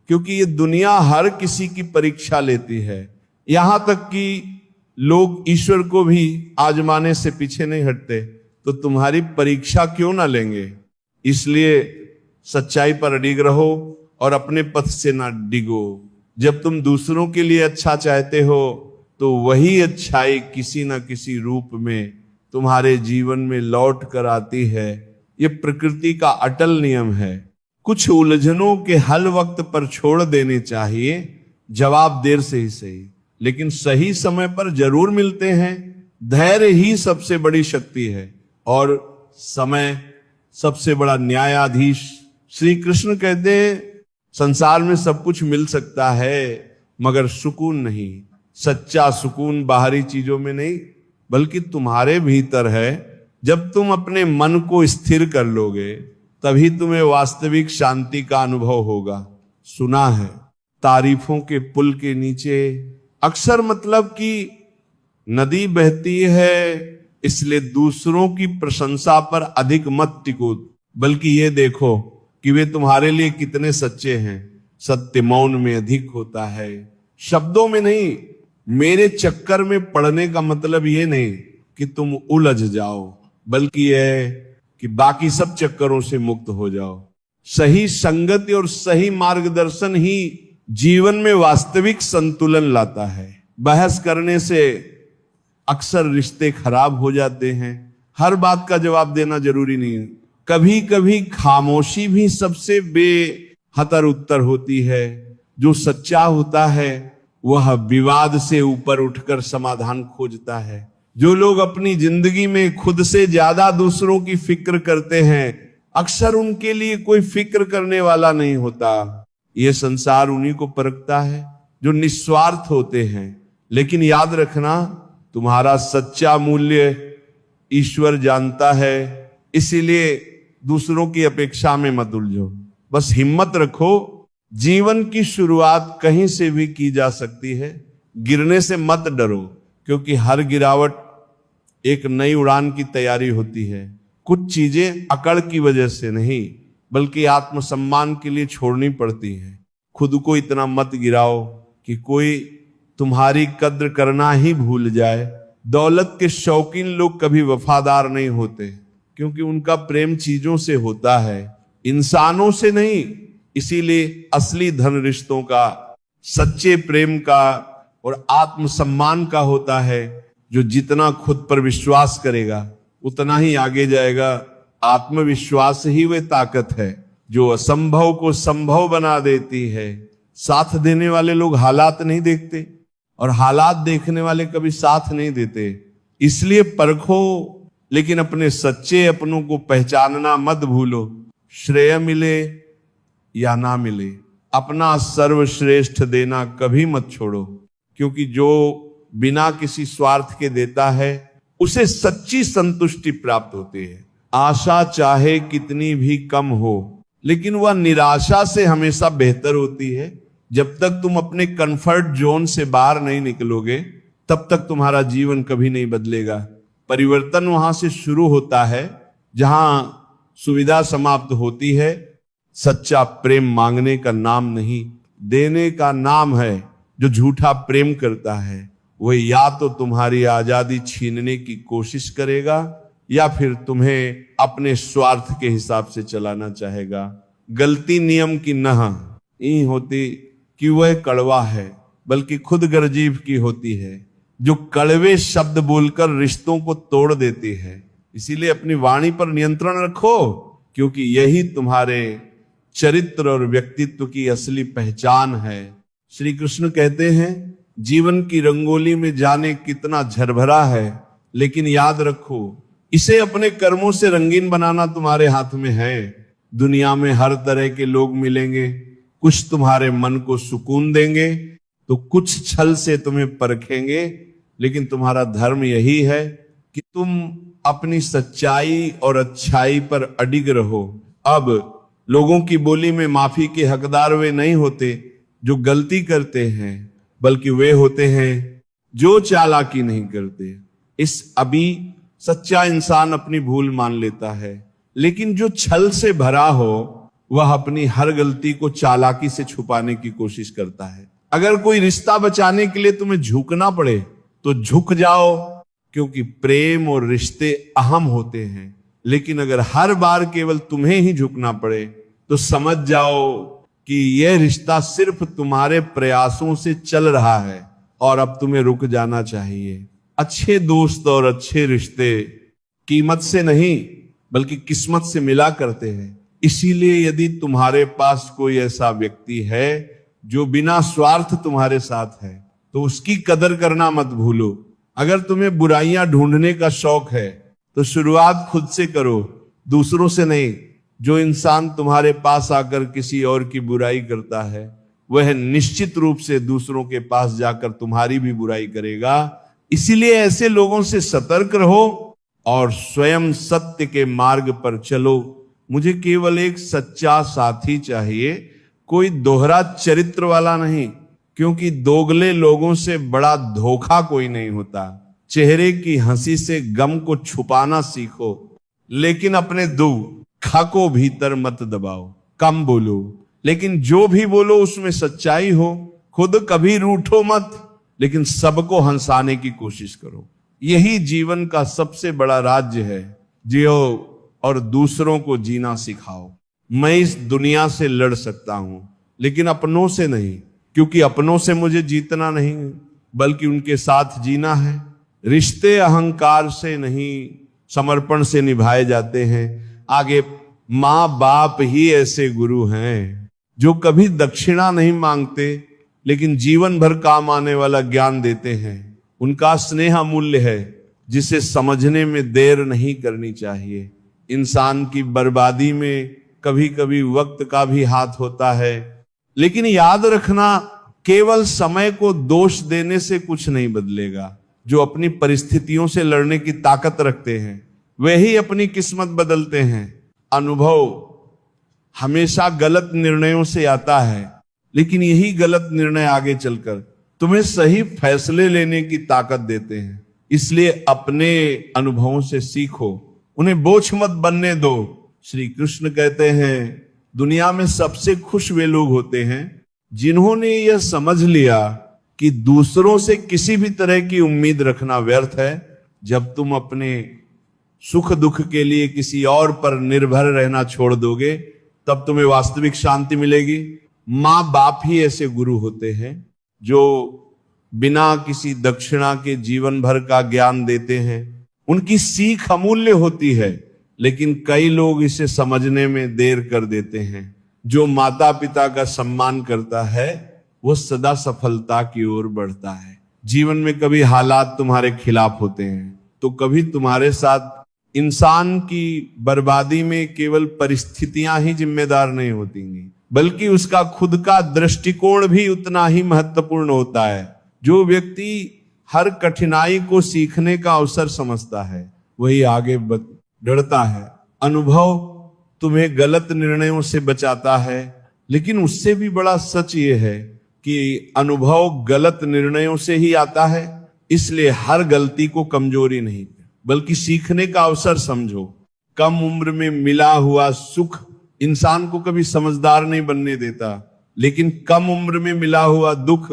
क्योंकि ये दुनिया हर किसी की परीक्षा लेती है। यहां तक कि लोग ईश्वर को भी आजमाने से पीछे नहीं हटते, तो तुम्हारी परीक्षा क्यों ना लेंगे। इसलिए सच्चाई पर अडिग रहो और अपने पथ से ना डिगो। जब तुम दूसरों के लिए अच्छा चाहते हो तो वही अच्छाई किसी न किसी रूप में तुम्हारे जीवन में लौट कर आती है। ये प्रकृति का अटल नियम है। कुछ उलझनों के हल वक्त पर छोड़ देने चाहिए, जवाब देर से ही सही, लेकिन सही समय पर जरूर मिलते हैं। धैर्य ही सबसे बड़ी शक्ति है और समय सबसे बड़ा न्यायाधीश। श्री कृष्ण कहते हैं संसार में सब कुछ मिल सकता है मगर सुकून नहीं। सच्चा सुकून बाहरी चीजों में नहीं बल्कि तुम्हारे भीतर है। जब तुम अपने मन को स्थिर कर लोगे तभी तुम्हें वास्तविक शांति का अनुभव होगा। सुना है तारीफों के पुल के नीचे अक्सर मतलब कि नदी बहती है, इसलिए दूसरों की प्रशंसा पर अधिक मत टिको, बल्कि ये देखो कि वे तुम्हारे लिए कितने सच्चे हैं। सत्य मौन में अधिक होता है, शब्दों में नहीं। मेरे चक्कर में पड़ने का मतलब ये नहीं कि तुम उलझ जाओ, बल्कि यह कि बाकी सब चक्करों से मुक्त हो जाओ। सही संगति और सही मार्गदर्शन ही जीवन में वास्तविक संतुलन लाता है। बहस करने से अक्सर रिश्ते खराब हो जाते हैं। हर बात का जवाब देना जरूरी नहीं है। कभी कभी खामोशी भी सबसे बेहतर उत्तर होती है। जो सच्चा होता है वह विवाद से ऊपर उठकर समाधान खोजता है। जो लोग अपनी जिंदगी में खुद से ज्यादा दूसरों की फिक्र करते हैं अक्सर उनके लिए कोई फिक्र करने वाला नहीं होता। ये संसार उन्हीं को परखता है जो निस्वार्थ होते हैं। लेकिन याद रखना तुम्हारा सच्चा मूल्य ईश्वर जानता है, इसीलिए दूसरों की अपेक्षा में मत उलझो। बस हिम्मत रखो। जीवन की शुरुआत कहीं से भी की जा सकती है। गिरने से मत डरो, क्योंकि हर गिरावट एक नई उड़ान की तैयारी होती है। कुछ चीजें अकड़ की वजह से नहीं बल्कि आत्मसम्मान के लिए छोड़नी पड़ती है। खुद को इतना मत गिराओ कि कोई तुम्हारी कद्र करना ही भूल जाए। दौलत के शौकीन लोग कभी वफादार नहीं होते, क्योंकि उनका प्रेम चीजों से होता है, इंसानों से नहीं। इसीलिए असली धन रिश्तों का, सच्चे प्रेम का और आत्मसम्मान का होता है। जो जितना खुद पर विश्वास करेगा उतना ही आगे जाएगा। आत्मविश्वास ही वह ताकत है जो असंभव को संभव बना देती है। साथ देने वाले लोग हालात नहीं देखते और हालात देखने वाले कभी साथ नहीं देते। इसलिए परखो, लेकिन अपने सच्चे अपनों को पहचानना मत भूलो। श्रेय मिले या ना मिले, अपना सर्वश्रेष्ठ देना कभी मत छोड़ो, क्योंकि जो बिना किसी स्वार्थ के देता है उसे सच्ची संतुष्टि प्राप्त होती है। आशा चाहे कितनी भी कम हो, लेकिन वह निराशा से हमेशा बेहतर होती है। जब तक तुम अपने कंफर्ट जोन से बाहर नहीं निकलोगे तब तक तुम्हारा जीवन कभी नहीं बदलेगा। परिवर्तन वहां से शुरू होता है जहां सुविधा समाप्त होती है। सच्चा प्रेम मांगने का नाम नहीं, देने का नाम है। जो झूठा प्रेम करता है वह या तो तुम्हारी आजादी छीनने की कोशिश करेगा या फिर तुम्हें अपने स्वार्थ के हिसाब से चलाना चाहेगा। गलती नियम की नहीं होती कि वह कड़वा है, बल्कि खुद गर्जीव की होती है, जो कड़वे शब्द बोलकर रिश्तों को तोड़ देती है। इसीलिए अपनी वाणी पर नियंत्रण रखो, क्योंकि यही तुम्हारे चरित्र और व्यक्तित्व की असली पहचान है। श्री कृष्ण कहते हैं जीवन की रंगोली में जाने कितना झरभरा है, लेकिन याद रखो इसे अपने कर्मों से रंगीन बनाना तुम्हारे हाथ में है। दुनिया में हर तरह के लोग मिलेंगे, कुछ तुम्हारे मन को सुकून देंगे, तो कुछ छल से तुम्हें परखेंगे। लेकिन तुम्हारा धर्म यही है कि तुम अपनी सच्चाई और अच्छाई पर अडिग रहो। अब लोगों की बोली में माफी के हकदार वे नहीं होते जो गलती करते हैं, बल्कि वे होते हैं जो चालाकी नहीं करते। इस अभी सच्चा इंसान अपनी भूल मान लेता है, लेकिन जो छल से भरा हो वह अपनी हर गलती को चालाकी से छुपाने की कोशिश करता है। अगर कोई रिश्ता बचाने के लिए तुम्हें झुकना पड़े तो झुक जाओ, क्योंकि प्रेम और रिश्ते अहम होते हैं। लेकिन अगर हर बार केवल तुम्हें ही झुकना पड़े तो समझ जाओ कि यह रिश्ता सिर्फ तुम्हारे प्रयासों से चल रहा है और अब तुम्हें रुक जाना चाहिए। अच्छे दोस्त और अच्छे रिश्ते कीमत से नहीं बल्कि किस्मत से मिला करते हैं। इसीलिए यदि तुम्हारे पास कोई ऐसा व्यक्ति है जो बिना स्वार्थ तुम्हारे साथ है तो उसकी कदर करना मत भूलो। अगर तुम्हें बुराइयां ढूंढने का शौक है तो शुरुआत खुद से करो, दूसरों से नहीं। जो इंसान तुम्हारे पास आकर किसी और की बुराई करता है वह निश्चित रूप से दूसरों के पास जाकर तुम्हारी भी बुराई करेगा। इसीलिए ऐसे लोगों से सतर्क रहो और स्वयं सत्य के मार्ग पर चलो। मुझे केवल एक सच्चा साथी चाहिए, कोई दोहरा चरित्र वाला नहीं, क्योंकि दोगले लोगों से बड़ा धोखा कोई नहीं होता। चेहरे की हंसी से गम को छुपाना सीखो, लेकिन अपने दुख को भीतर मत दबाओ। कम बोलो, लेकिन जो भी बोलो उसमें सच्चाई हो। खुद कभी रूठो मत, लेकिन सबको हंसाने की कोशिश करो। यही जीवन का सबसे बड़ा राज्य है। जियो और दूसरों को जीना सिखाओ। मैं इस दुनिया से लड़ सकता हूं, लेकिन अपनों से नहीं, क्योंकि अपनों से मुझे जीतना नहीं बल्कि उनके साथ जीना है। रिश्ते अहंकार से नहीं समर्पण से निभाए जाते हैं। आगे माँ बाप ही ऐसे गुरु हैं जो कभी दक्षिणा नहीं मांगते, लेकिन जीवन भर काम आने वाला ज्ञान देते हैं। उनका स्नेह अमूल्य है, जिसे समझने में देर नहीं करनी चाहिए। इंसान की बर्बादी में कभी कभी वक्त का भी हाथ होता है, लेकिन याद रखना केवल समय को दोष देने से कुछ नहीं बदलेगा। जो अपनी परिस्थितियों से लड़ने की ताकत रखते हैं वे ही अपनी किस्मत बदलते हैं। अनुभव हमेशा गलत निर्णयों से आता है, लेकिन यही गलत निर्णय आगे चलकर तुम्हें सही फैसले लेने की ताकत देते हैं। इसलिए अपने अनुभवों से सीखो, उन्हें बोझ मत बनने दो। श्री कृष्ण कहते हैं दुनिया में सबसे खुश वे लोग होते हैं जिन्होंने यह समझ लिया कि दूसरों से किसी भी तरह की उम्मीद रखना व्यर्थ है। जब तुम अपने सुख दुख के लिए किसी और पर निर्भर रहना छोड़ दोगे तब तुम्हें वास्तविक शांति मिलेगी। माँ बाप ही ऐसे गुरु होते हैं जो बिना किसी दक्षिणा के जीवन भर का ज्ञान देते हैं। उनकी सीख अमूल्य होती है, लेकिन कई लोग इसे समझने में देर कर देते हैं। जो माता पिता का सम्मान करता है वो सदा सफलता की ओर बढ़ता है। जीवन में कभी हालात तुम्हारे खिलाफ होते हैं तो कभी तुम्हारे साथ। इंसान की बर्बादी में केवल परिस्थितियां ही जिम्मेदार नहीं होती, बल्कि उसका खुद का दृष्टिकोण भी उतना ही महत्वपूर्ण होता है। जो व्यक्ति हर कठिनाई को सीखने का अवसर समझता है वही आगे बढ़ता है। अनुभव तुम्हें गलत निर्णयों से बचाता है, लेकिन उससे भी बड़ा सच ये है कि अनुभव गलत निर्णयों से ही आता है। इसलिए हर गलती को कमजोरी नहीं बल्कि सीखने का अवसर समझो। कम उम्र में मिला हुआ सुख इंसान को कभी समझदार नहीं बनने देता, लेकिन कम उम्र में मिला हुआ दुख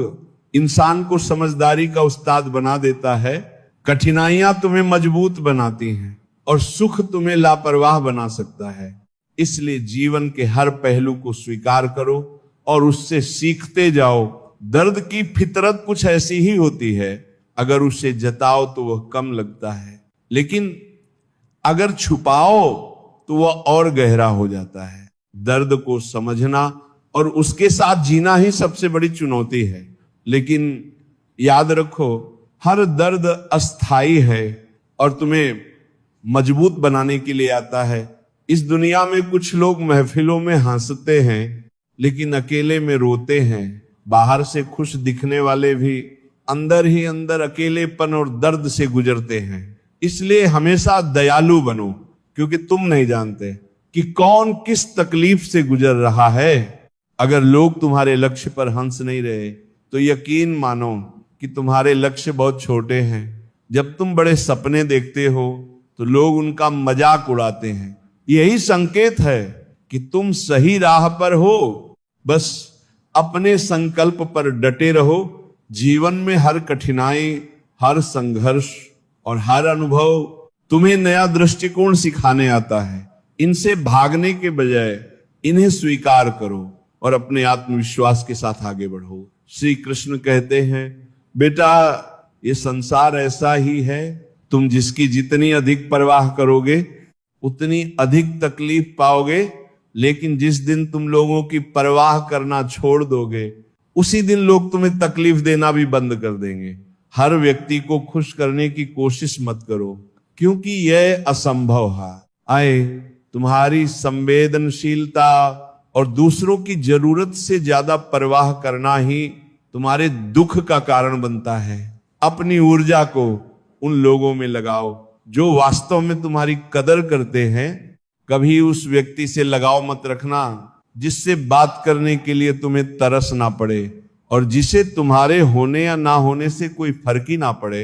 इंसान को समझदारी का उस्ताद बना देता है। कठिनाइयां तुम्हें मजबूत बनाती हैं और सुख तुम्हें लापरवाह बना सकता है। इसलिए जीवन के हर पहलू को स्वीकार करो और उससे सीखते जाओ। दर्द की फितरत कुछ ऐसी ही होती है, अगर उसे जताओ तो वह कम लगता है, लेकिन अगर छुपाओ तो वह और गहरा हो जाता है। दर्द को समझना और उसके साथ जीना ही सबसे बड़ी चुनौती है। लेकिन याद रखो, हर दर्द अस्थाई है और तुम्हें मजबूत बनाने के लिए आता है। इस दुनिया में कुछ लोग महफिलों में हंसते हैं, लेकिन अकेले में रोते हैं। बाहर से खुश दिखने वाले भी अंदर ही अंदर अकेलेपन और दर्द से गुजरते हैं। इसलिए हमेशा दयालु बनो, क्योंकि तुम नहीं जानते कि कौन किस तकलीफ से गुजर रहा है। अगर लोग तुम्हारे लक्ष्य पर हंस नहीं रहे तो यकीन मानो कि तुम्हारे लक्ष्य बहुत छोटे हैं। जब तुम बड़े सपने देखते हो तो लोग उनका मजाक उड़ाते हैं। यही संकेत है कि तुम सही राह पर हो। बस अपने संकल्प पर डटे रहो। जीवन में हर कठिनाई, हर संघर्ष और हर अनुभव तुम्हें नया दृष्टिकोण सिखाने आता है। इनसे भागने के बजाय इन्हें स्वीकार करो और अपने आत्मविश्वास के साथ आगे बढ़ो। श्री कृष्ण कहते हैं, बेटा ये संसार ऐसा ही है, तुम जिसकी जितनी अधिक परवाह करोगे उतनी अधिक तकलीफ पाओगे। लेकिन जिस दिन तुम लोगों की परवाह करना छोड़ दोगे उसी दिन लोग तुम्हें तकलीफ देना भी बंद कर देंगे। हर व्यक्ति को खुश करने की कोशिश मत करो, क्योंकि यह असंभव है। आए तुम्हारी संवेदनशीलता और दूसरों की जरूरत से ज्यादा परवाह करना ही तुम्हारे दुख का कारण बनता है। अपनी ऊर्जा को उन लोगों में लगाओ जो वास्तव में तुम्हारी कदर करते हैं। कभी उस व्यक्ति से लगाव मत रखना जिससे बात करने के लिए तुम्हें तरस ना पड़े और जिसे तुम्हारे होने या ना होने से कोई फर्क ही ना पड़े।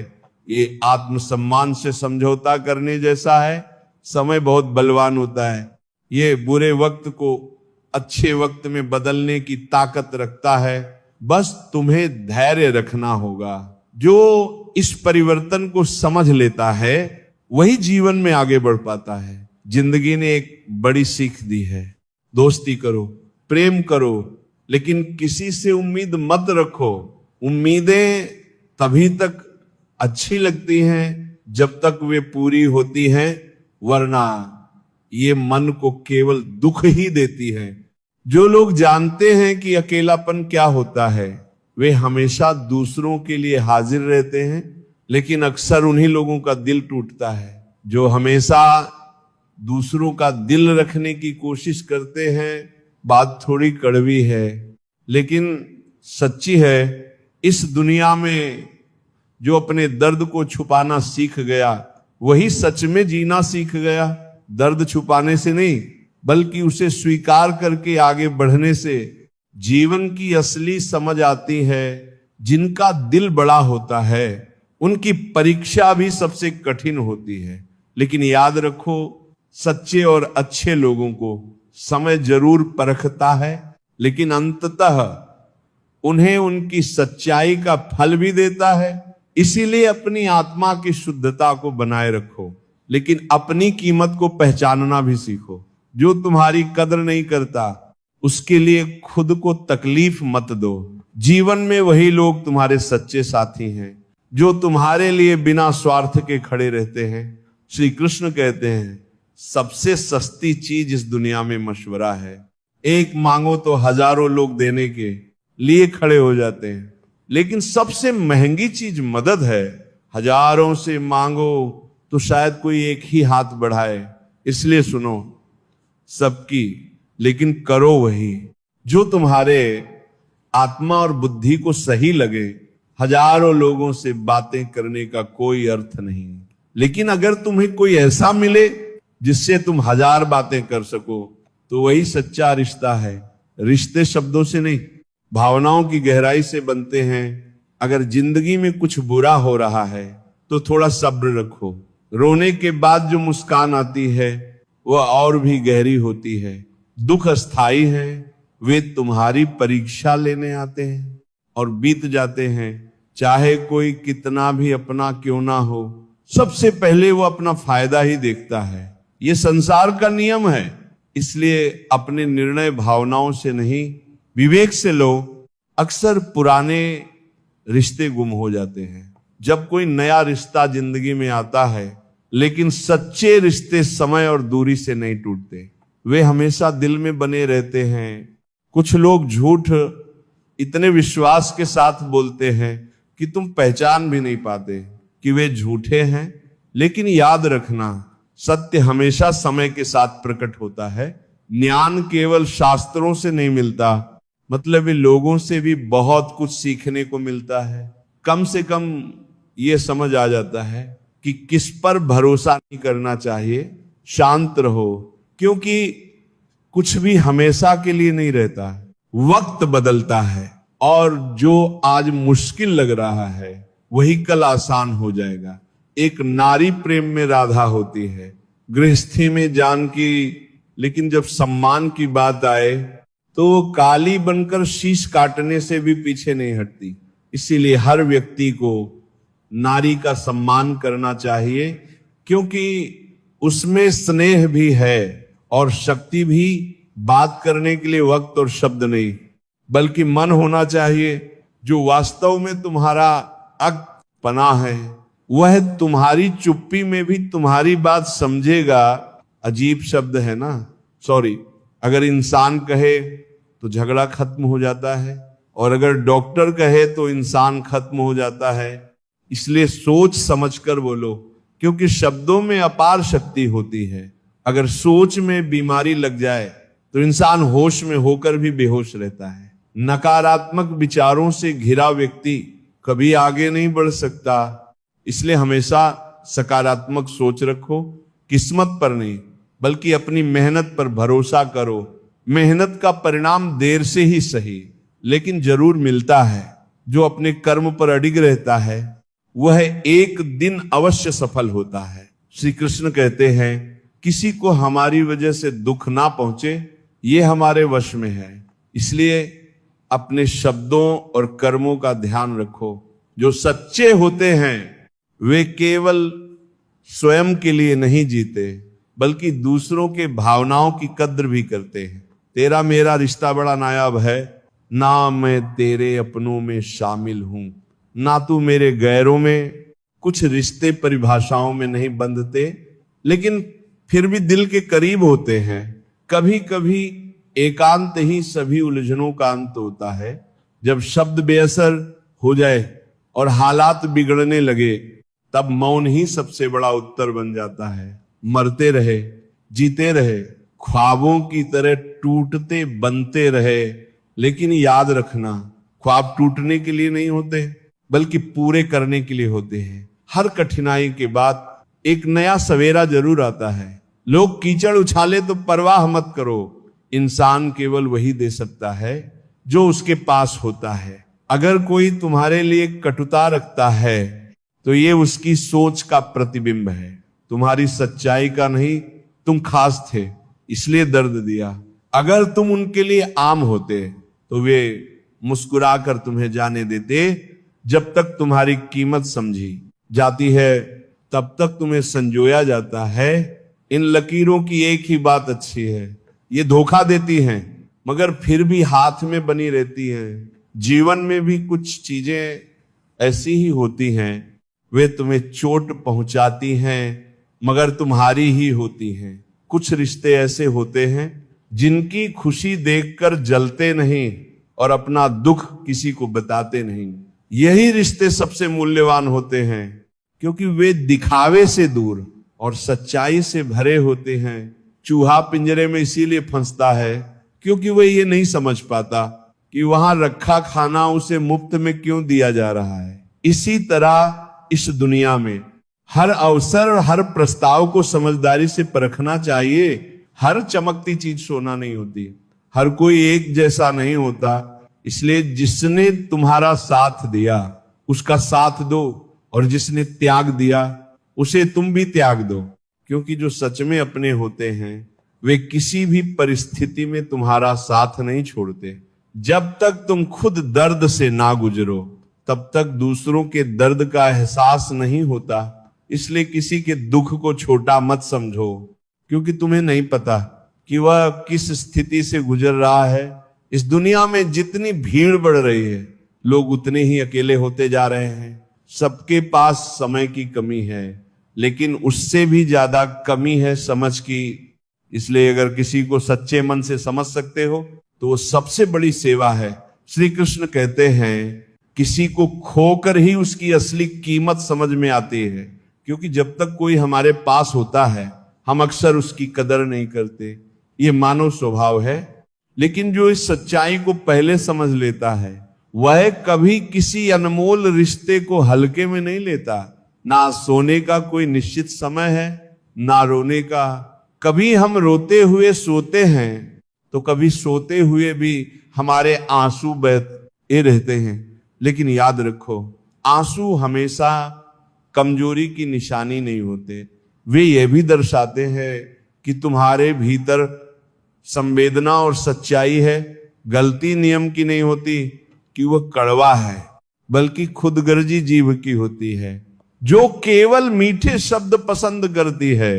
ये आत्मसम्मान से समझौता करने जैसा है। समय बहुत बलवान होता है। ये बुरे वक्त को अच्छे वक्त में बदलने की ताकत रखता है। बस तुम्हें धैर्य रखना होगा। जो इस परिवर्तन को समझ लेता है वही जीवन में आगे बढ़ पाता है। जिंदगी ने एक बड़ी सीख दी है, दोस्ती करो, प्रेम करो, लेकिन किसी से उम्मीद मत रखो। उम्मीदें तभी तक अच्छी लगती हैं जब तक वे पूरी होती हैं, वरना ये मन को केवल दुख ही देती है। जो लोग जानते हैं कि अकेलापन क्या होता है वे हमेशा दूसरों के लिए हाजिर रहते हैं, लेकिन अक्सर उन्हीं लोगों का दिल टूटता है जो हमेशा दूसरों का दिल रखने की कोशिश करते हैं। बात थोड़ी कड़वी है लेकिन सच्ची है। इस दुनिया में जो अपने दर्द को छुपाना सीख गया वही सच में जीना सीख गया। दर्द छुपाने से नहीं बल्कि उसे स्वीकार करके आगे बढ़ने से जीवन की असली समझ आती है। जिनका दिल बड़ा होता है उनकी परीक्षा भी सबसे कठिन होती है। लेकिन याद रखो, सच्चे और अच्छे लोगों को समय जरूर परखता है, लेकिन अंततः उन्हें उनकी सच्चाई का फल भी देता है। इसीलिए अपनी आत्मा की शुद्धता को बनाए रखो, लेकिन अपनी कीमत को पहचानना भी सीखो। जो तुम्हारी कदर नहीं करता उसके लिए खुद को तकलीफ मत दो। जीवन में वही लोग तुम्हारे सच्चे साथी हैं जो तुम्हारे लिए बिना स्वार्थ के खड़े रहते हैं। श्री कृष्ण कहते हैं, सबसे सस्ती चीज इस दुनिया में मशवरा है। एक मांगो तो हजारों लोग देने के लिए खड़े हो जाते हैं, लेकिन सबसे महंगी चीज मदद है। हजारों से मांगो तो शायद कोई एक ही हाथ बढ़ाए। इसलिए सुनो सबकी, लेकिन करो वही जो तुम्हारे आत्मा और बुद्धि को सही लगे। हजारों लोगों से बातें करने का कोई अर्थ नहीं, लेकिन अगर तुम्हें कोई ऐसा मिले जिससे तुम हजार बातें कर सको तो वही सच्चा रिश्ता है। रिश्ते शब्दों से नहीं, भावनाओं की गहराई से बनते हैं। अगर जिंदगी में कुछ बुरा हो रहा है तो थोड़ा सब्र रखो। रोने के बाद जो मुस्कान आती है वह और भी गहरी होती है। दुख अस्थाई है, वे तुम्हारी परीक्षा लेने आते हैं और बीत जाते हैं। चाहे कोई कितना भी अपना क्यों ना हो, सबसे पहले वो अपना फायदा ही देखता है। ये संसार का नियम है। इसलिए अपने निर्णय भावनाओं से नहीं, विवेक से लो। अक्सर पुराने रिश्ते गुम हो जाते हैं जब कोई नया रिश्ता जिंदगी में आता है, लेकिन सच्चे रिश्ते समय और दूरी से नहीं टूटते, वे हमेशा दिल में बने रहते हैं। कुछ लोग झूठ इतने विश्वास के साथ बोलते हैं कि तुम पहचान भी नहीं पाते कि वे झूठे हैं। लेकिन याद रखना, सत्य हमेशा समय के साथ प्रकट होता है। ज्ञान केवल शास्त्रों से नहीं मिलता, मतलब ये लोगों से भी बहुत कुछ सीखने को मिलता है। कम से कम ये समझ आ जाता है कि किस पर भरोसा नहीं करना चाहिए, शांत रहो, क्योंकि कुछ भी हमेशा के लिए नहीं रहता है, वक्त बदलता है और जो आज मुश्किल लग रहा है वही कल आसान हो जाएगा। एक नारी प्रेम में राधा होती है, गृहस्थी में जानकी, लेकिन जब सम्मान की बात आए तो वो काली बनकर शीश काटने से भी पीछे नहीं हटती। इसीलिए हर व्यक्ति को नारी का सम्मान करना चाहिए, क्योंकि उसमें स्नेह भी है और शक्ति भी। बात करने के लिए वक्त और शब्द नहीं, बल्कि मन होना चाहिए जो वास्तव में तुम्हारा पनाह है, वह तुम्हारी चुप्पी में भी तुम्हारी बात समझेगा। अजीब शब्द है ना, सॉरी। अगर इंसान कहे तो झगड़ा खत्म हो जाता है, और अगर डॉक्टर कहे तो इंसान खत्म हो जाता है। इसलिए सोच समझकर बोलो, क्योंकि शब्दों में अपार शक्ति होती है। अगर सोच में बीमारी लग जाए तो इंसान होश में होकर भी बेहोश रहता है। नकारात्मक विचारों से घिरा व्यक्ति कभी आगे नहीं बढ़ सकता। इसलिए हमेशा सकारात्मक सोच रखो, किस्मत पर नहीं बल्कि अपनी मेहनत पर भरोसा करो। मेहनत का परिणाम देर से ही सही लेकिन जरूर मिलता है। जो अपने कर्म पर अडिग रहता है वह एक दिन अवश्य सफल होता है। श्री कृष्ण कहते हैं किसी को हमारी वजह से दुख ना पहुंचे ये हमारे वश में है। इसलिए अपने शब्दों और कर्मों का ध्यान रखो। जो सच्चे होते हैं वे केवल स्वयं के लिए नहीं जीते बल्कि दूसरों के भावनाओं की कद्र भी करते हैं। तेरा मेरा रिश्ता बड़ा नायाब है, ना मैं तेरे अपनों में शामिल हूं, ना तू मेरे गैरों में। कुछ रिश्ते परिभाषाओं में नहीं बंधते लेकिन फिर भी दिल के करीब होते हैं। कभी कभी एकांत ही सभी उलझनों का अंत होता है। जब शब्द बेअसर हो जाए और हालात बिगड़ने लगे तब मौन ही सबसे बड़ा उत्तर बन जाता है। मरते रहे, जीते रहे, ख्वाबों की तरह टूटते बनते रहे, लेकिन याद रखना ख्वाब टूटने के लिए नहीं होते बल्कि पूरे करने के लिए होते हैं। हर कठिनाई के बाद एक नया सवेरा जरूर आता है। लोग कीचड़ उछाले तो परवाह मत करो, इंसान केवल वही दे सकता है जो उसके पास होता है। अगर कोई तुम्हारे लिए कटुता रखता है तो ये उसकी सोच का प्रतिबिंब है, तुम्हारी सच्चाई का नहीं। तुम खास थे इसलिए दर्द दिया। अगर तुम उनके लिए आम होते तो वे मुस्कुराकर तुम्हें जाने देते। जब तक तुम्हारी कीमत समझी जाती है तब तक तुम्हें संजोया जाता है। इन लकीरों की एक ही बात अच्छी है, ये धोखा देती हैं मगर फिर भी हाथ में बनी रहती हैं। जीवन में भी कुछ चीजें ऐसी ही होती हैं, वे तुम्हें चोट पहुंचाती हैं मगर तुम्हारी ही होती हैं। कुछ रिश्ते ऐसे होते हैं जिनकी खुशी देखकर जलते नहीं और अपना दुख किसी को बताते नहीं। यही रिश्ते सबसे मूल्यवान होते हैं क्योंकि वे दिखावे से दूर और सच्चाई से भरे होते हैं। चूहा पिंजरे में इसीलिए फंसता है क्योंकि वह ये नहीं समझ पाता कि वहां रखा खाना उसे मुफ्त में क्यों दिया जा रहा है। इसी तरह इस दुनिया में हर अवसर और हर प्रस्ताव को समझदारी से परखना चाहिए। हर चमकती चीज सोना नहीं होती, हर कोई एक जैसा नहीं होता। इसलिए जिसने तुम्हारा साथ दिया उसका साथ दो और जिसने त्याग दिया उसे तुम भी त्याग दो, क्योंकि जो सच में अपने होते हैं वे किसी भी परिस्थिति में तुम्हारा साथ नहीं छोड़ते। जब तक तुम खुद दर्द से ना गुजरो तब तक दूसरों के दर्द का एहसास नहीं होता। इसलिए किसी के दुख को छोटा मत समझो, क्योंकि तुम्हें नहीं पता कि वह किस स्थिति से गुजर रहा है। इस दुनिया में जितनी भीड़ बढ़ रही है लोग उतने ही अकेले होते जा रहे हैं। सबके पास समय की कमी है लेकिन उससे भी ज्यादा कमी है समझ की। इसलिए अगर किसी को सच्चे मन से समझ सकते हो तो वो सबसे बड़ी सेवा है। श्री कृष्ण कहते हैं किसी को खोकर ही उसकी असली कीमत समझ में आती है, क्योंकि जब तक कोई हमारे पास होता है हम अक्सर उसकी कदर नहीं करते। ये मानव स्वभाव है। लेकिन जो इस सच्चाई को पहले समझ लेता है वह कभी किसी अनमोल रिश्ते को हल्के में नहीं लेता। ना सोने का कोई निश्चित समय है, ना रोने का। कभी हम रोते हुए सोते हैं तो कभी सोते हुए भी हमारे आंसू बहते रहते हैं। लेकिन याद रखो, आंसू हमेशा कमजोरी की निशानी नहीं होते। वे यह भी दर्शाते हैं कि तुम्हारे भीतर संवेदना और सच्चाई है। गलती नियम की नहीं होती कि वह कड़वा है, बल्कि खुदगर्जी जीव की होती है, जो केवल मीठे शब्द पसंद करती है।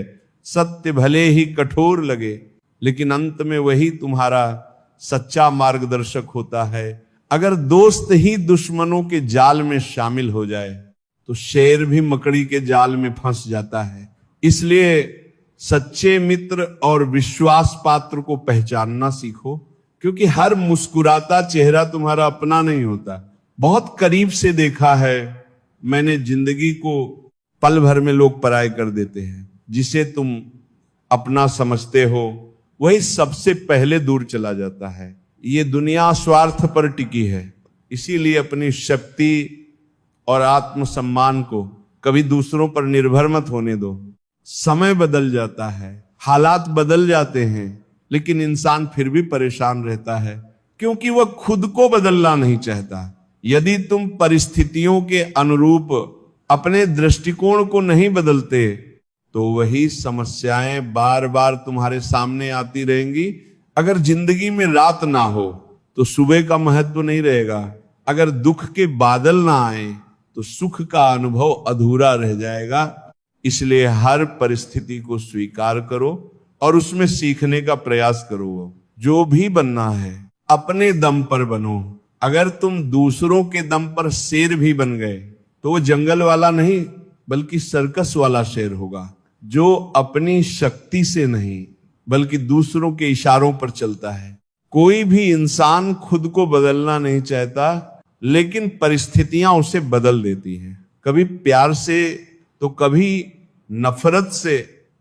सत्य भले ही कठोर लगे, लेकिन अंत में वही तुम्हारा सच्चा मार्गदर्शक होता है। अगर दोस्त ही दुश्मनों के जाल में शामिल हो जाए तो शेर भी मकड़ी के जाल में फंस जाता है। इसलिए सच्चे मित्र और विश्वास पात्र को पहचानना सीखो, क्योंकि हर मुस्कुराता चेहरा तुम्हारा अपना नहीं होता। बहुत करीब से देखा है मैंने जिंदगी को, पल भर में लोग पराये कर देते हैं। जिसे तुम अपना समझते हो वही सबसे पहले दूर चला जाता है। ये दुनिया स्वार्थ पर टिकी है, इसीलिए अपनी शक्ति और आत्मसम्मान को कभी दूसरों पर निर्भर मत होने दो। समय बदल जाता है, हालात बदल जाते हैं, लेकिन इंसान फिर भी परेशान रहता है, क्योंकि वह खुद को बदलना नहीं चाहता। यदि तुम परिस्थितियों के अनुरूप अपने दृष्टिकोण को नहीं बदलते तो वही समस्याएं बार बार तुम्हारे सामने आती रहेंगी। अगर जिंदगी में रात ना हो तो सुबह का महत्व नहीं रहेगा। अगर दुख के बादल ना आए तो सुख का अनुभव अधूरा रह जाएगा। इसलिए हर परिस्थिति को स्वीकार करो और उसमें सीखने का प्रयास करो। जो भी बनना है अपने दम पर बनो। अगर तुम दूसरों के दम पर शेर भी बन गए तो वो जंगल वाला नहीं बल्कि सर्कस वाला शेर होगा, जो अपनी शक्ति से नहीं बल्कि दूसरों के इशारों पर चलता है। कोई भी इंसान खुद को बदलना नहीं चाहता, लेकिन परिस्थितियां उसे बदल देती हैं, कभी प्यार से तो कभी नफरत से।